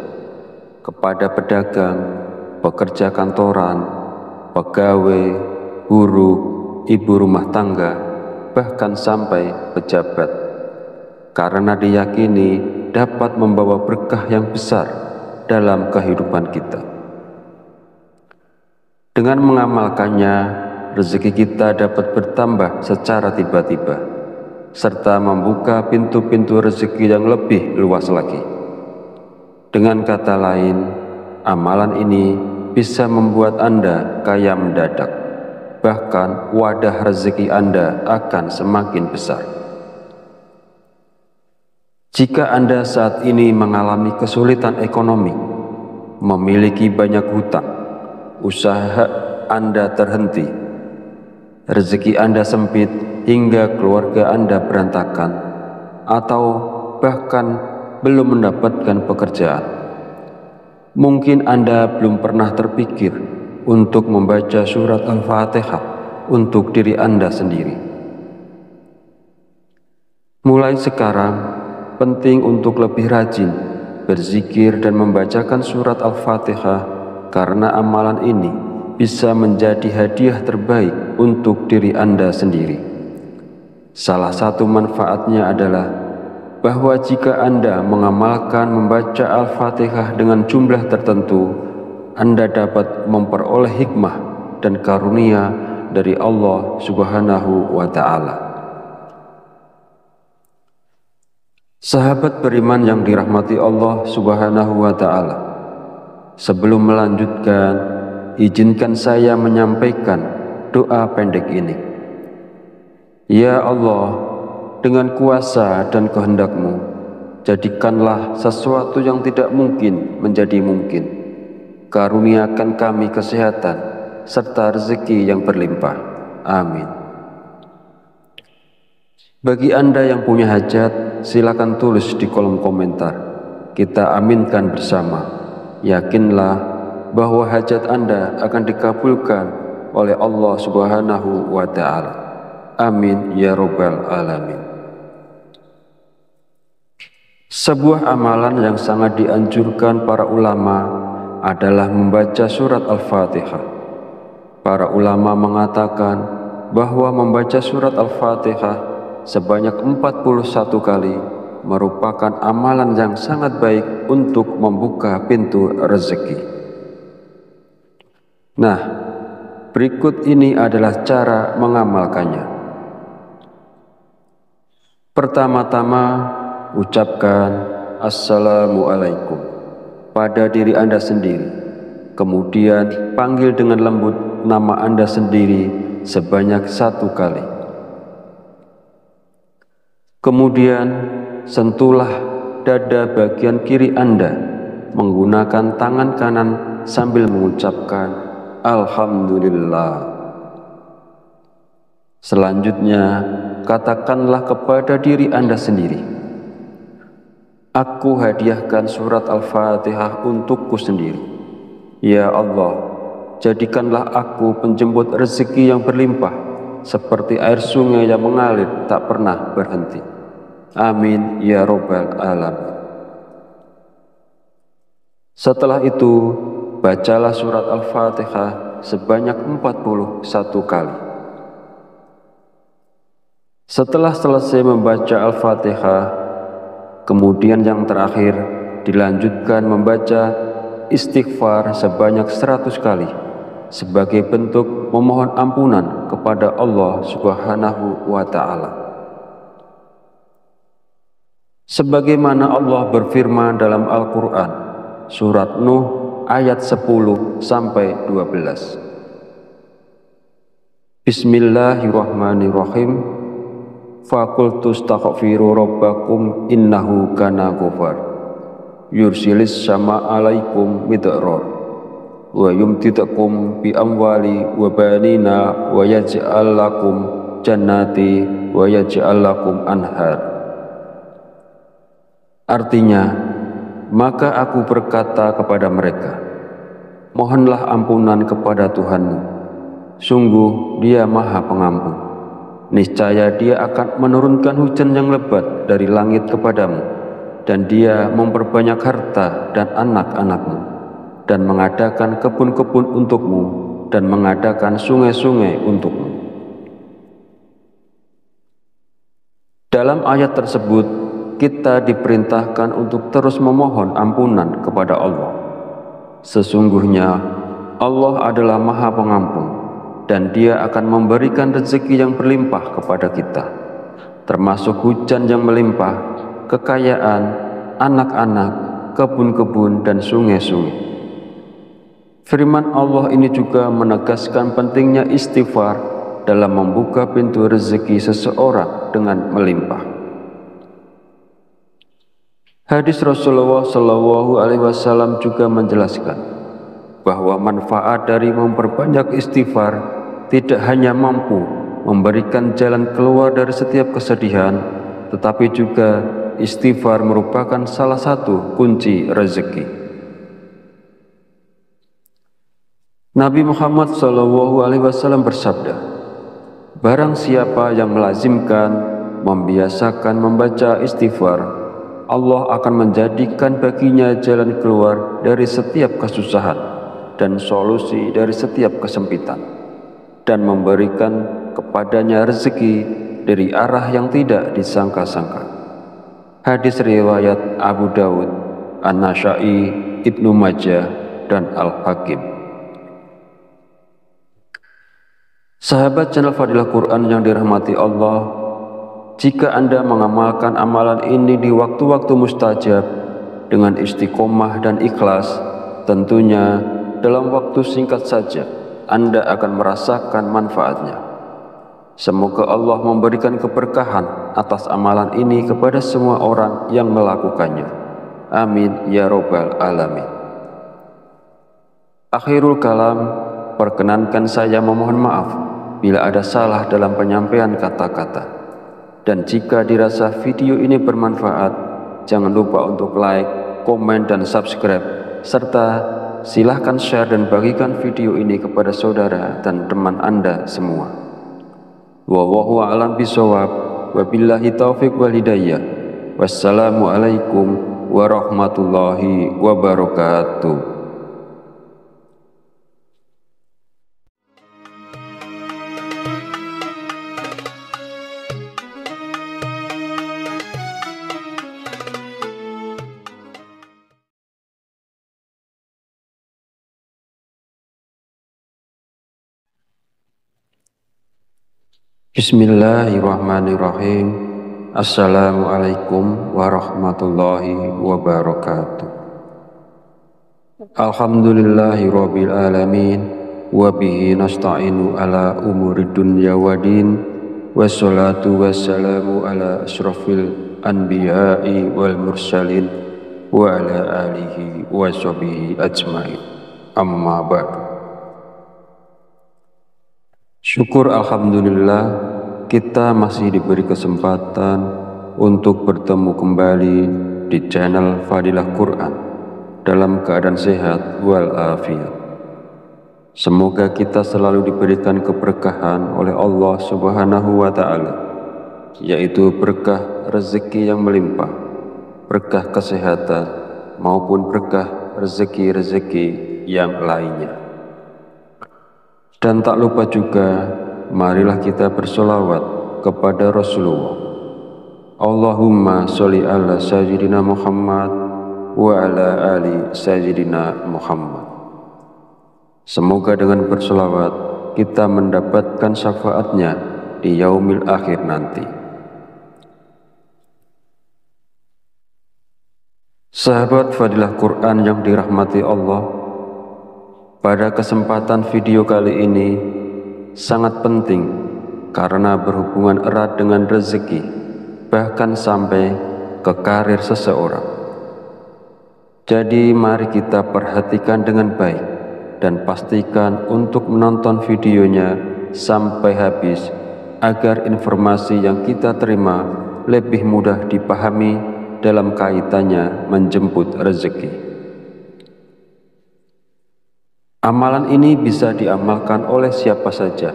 kepada pedagang, pekerja kantoran, pegawai, guru, ibu rumah tangga, bahkan sampai pejabat, karena diyakini dapat membawa berkah yang besar dalam kehidupan kita. Dengan mengamalkannya, rezeki kita dapat bertambah secara tiba-tiba, serta membuka pintu-pintu rezeki yang lebih luas lagi. Dengan kata lain, amalan ini bisa membuat Anda kaya mendadak, bahkan wadah rezeki Anda akan semakin besar. Jika Anda saat ini mengalami kesulitan ekonomi, memiliki banyak hutang, usaha Anda terhenti, rezeki Anda sempit hingga keluarga Anda berantakan, atau bahkan belum mendapatkan pekerjaan, mungkin Anda belum pernah terpikir untuk membaca surat Al-Fatihah untuk diri Anda sendiri. Mulai sekarang, penting untuk lebih rajin berzikir dan membacakan surat Al-Fatihah, karena amalan ini bisa menjadi hadiah terbaik untuk diri Anda sendiri. Salah satu manfaatnya adalah bahwa jika Anda mengamalkan membaca Al-Fatihah dengan jumlah tertentu, Anda dapat memperoleh hikmah dan karunia dari Allah Subhanahu wa Ta'ala. Sahabat beriman yang dirahmati Allah Subhanahu wa Ta'ala, sebelum melanjutkan, izinkan saya menyampaikan doa pendek ini. Ya Allah, dengan kuasa dan kehendak-Mu, jadikanlah sesuatu yang tidak mungkin menjadi mungkin. Karuniakan kami kesehatan serta rezeki yang berlimpah. Amin. Bagi Anda yang punya hajat, silakan tulis di kolom komentar. Kita aminkan bersama. Yakinlah bahwa hajat Anda akan dikabulkan oleh Allah Subhanahu wa Ta'ala. Amin ya Rabbal Alamin. Sebuah amalan yang sangat dianjurkan para ulama adalah membaca surat Al-Fatihah. Para ulama mengatakan bahwa membaca surat Al-Fatihah sebanyak 41 kali merupakan amalan yang sangat baik untuk membuka pintu rezeki. Nah, berikut ini adalah cara mengamalkannya. Pertama-tama, ucapkan Assalamualaikum pada diri Anda sendiri. Kemudian panggil dengan lembut nama Anda sendiri sebanyak 1 kali. Kemudian sentuhlah dada bagian kiri Anda menggunakan tangan kanan sambil mengucapkan Alhamdulillah. Selanjutnya, katakanlah kepada diri Anda sendiri, aku hadiahkan surat Al-Fatihah untukku sendiri. Ya Allah, jadikanlah aku penjemput rezeki yang berlimpah, seperti air sungai yang mengalir tak pernah berhenti. Amin ya Rabbal Alamin. Setelah itu, bacalah surat Al-Fatihah sebanyak 41 kali. Setelah selesai membaca Al-Fatihah, kemudian yang terakhir dilanjutkan membaca istighfar sebanyak 100 kali sebagai bentuk memohon ampunan kepada Allah Subhanahu wa Ta'ala. Sebagaimana Allah berfirman dalam Al-Quran, surat Nuh ayat 10-12. Bismillahirrahmanirrahim. Faqultu astaghfiru rabbakum innahu kana ghafar yursilis sama alaikum midrar wa yumtidakum bi amwali wa banina wa yaj'al lakum jannati wa yaj'al lakum anhar. Artinya, maka aku berkata kepada mereka, mohonlah ampunan kepada Tuhanmu, sungguh Dia Maha Pengampun. Niscaya Dia akan menurunkan hujan yang lebat dari langit kepadamu, dan Dia memperbanyak harta dan anak-anakmu, dan mengadakan kebun-kebun untukmu, dan mengadakan sungai-sungai untukmu. Dalam ayat tersebut, kita diperintahkan untuk terus memohon ampunan kepada Allah. Sesungguhnya Allah adalah Maha Pengampun, dan Dia akan memberikan rezeki yang berlimpah kepada kita, termasuk hujan yang melimpah, kekayaan, anak-anak, kebun-kebun, dan sungai-sungai. Firman Allah ini juga menegaskan pentingnya istighfar dalam membuka pintu rezeki seseorang dengan melimpah. Hadis Rasulullah SAW juga menjelaskan bahwa manfaat dari memperbanyak istighfar tidak hanya mampu memberikan jalan keluar dari setiap kesedihan, tetapi juga istighfar merupakan salah satu kunci rezeki. Nabi Muhammad SAW bersabda, barang siapa yang melazimkan, membiasakan membaca istighfar, Allah akan menjadikan baginya jalan keluar dari setiap kesusahan dan solusi dari setiap kesempitan, dan memberikan kepadanya rezeki dari arah yang tidak disangka-sangka. Hadis riwayat Abu Dawud, An-Nasa'i, Ibnu Majah, dan Al-Hakim. Sahabat channel Fadilah Quran yang dirahmati Allah, jika Anda mengamalkan amalan ini di waktu-waktu mustajab dengan istiqomah dan ikhlas, tentunya dalam waktu singkat saja Anda akan merasakan manfaatnya. Semoga Allah memberikan keberkahan atas amalan ini kepada semua orang yang melakukannya. Amin ya robbal alamin. Akhirul kalam, perkenankan saya memohon maaf bila ada salah dalam penyampaian kata-kata. Dan jika dirasa video ini bermanfaat, jangan lupa untuk like, komen, dan subscribe, serta silahkan share dan bagikan video ini kepada saudara dan teman Anda semua. Wallahu a'lam bishawab, wabillahi taufiq wal hidayah. Wassalamualaikum warahmatullahi wabarakatuh. Bismillahirrahmanirrahim. Assalamualaikum warahmatullahi wabarakatuh. Alhamdulillahi rabbil alamin, wa bihi nasta'inu ala umuri dunya waddin, wassalatu wassalamu ala asrafil anbiya'i wal mursalin wa ala alihi wa sahbihi ajmain. Amma ba'du. Syukur alhamdulillah, kita masih diberi kesempatan untuk bertemu kembali di channel Fadilah Quran dalam keadaan sehat walafiat. Semoga kita selalu diberikan keberkahan oleh Allah Subhanahu wa Ta'ala, yaitu berkah rezeki yang melimpah, berkah kesehatan, maupun berkah rezeki-rezeki yang lainnya. Dan tak lupa juga, marilah kita bersolawat kepada Rasulullah. Allahumma sholli ala sayyidina Muhammad wa ala ali sayyidina Muhammad. Semoga dengan bersolawat kita mendapatkan syafaatnya di yaumil akhir nanti. Sahabat Fadilah Quran yang dirahmati Allah, pada kesempatan video kali ini sangat penting karena berhubungan erat dengan rezeki, bahkan sampai ke karir seseorang. Jadi mari kita perhatikan dengan baik dan pastikan untuk menonton videonya sampai habis agar informasi yang kita terima lebih mudah dipahami dalam kaitannya menjemput rezeki. Amalan ini bisa diamalkan oleh siapa saja,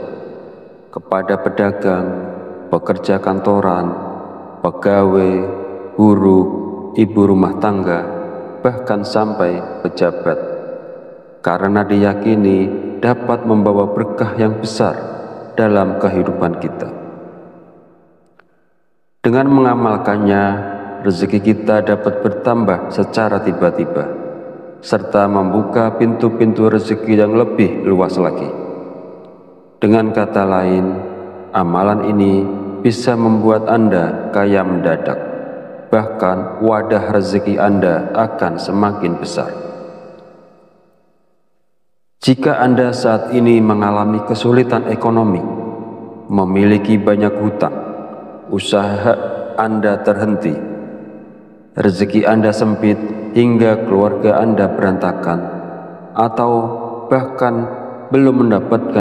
kepada pedagang, pekerja kantoran, pegawai, guru, ibu rumah tangga, bahkan sampai pejabat, karena diyakini dapat membawa berkah yang besar dalam kehidupan kita. Dengan mengamalkannya, rezeki kita dapat bertambah secara tiba-tiba, serta membuka pintu-pintu rezeki yang lebih luas lagi. Dengan kata lain, amalan ini bisa membuat Anda kaya mendadak, bahkan wadah rezeki Anda akan semakin besar. Jika Anda saat ini mengalami kesulitan ekonomi, memiliki banyak hutang, usaha Anda terhenti, rezeki Anda sempit hingga keluarga Anda berantakan, atau bahkan belum mendapatkan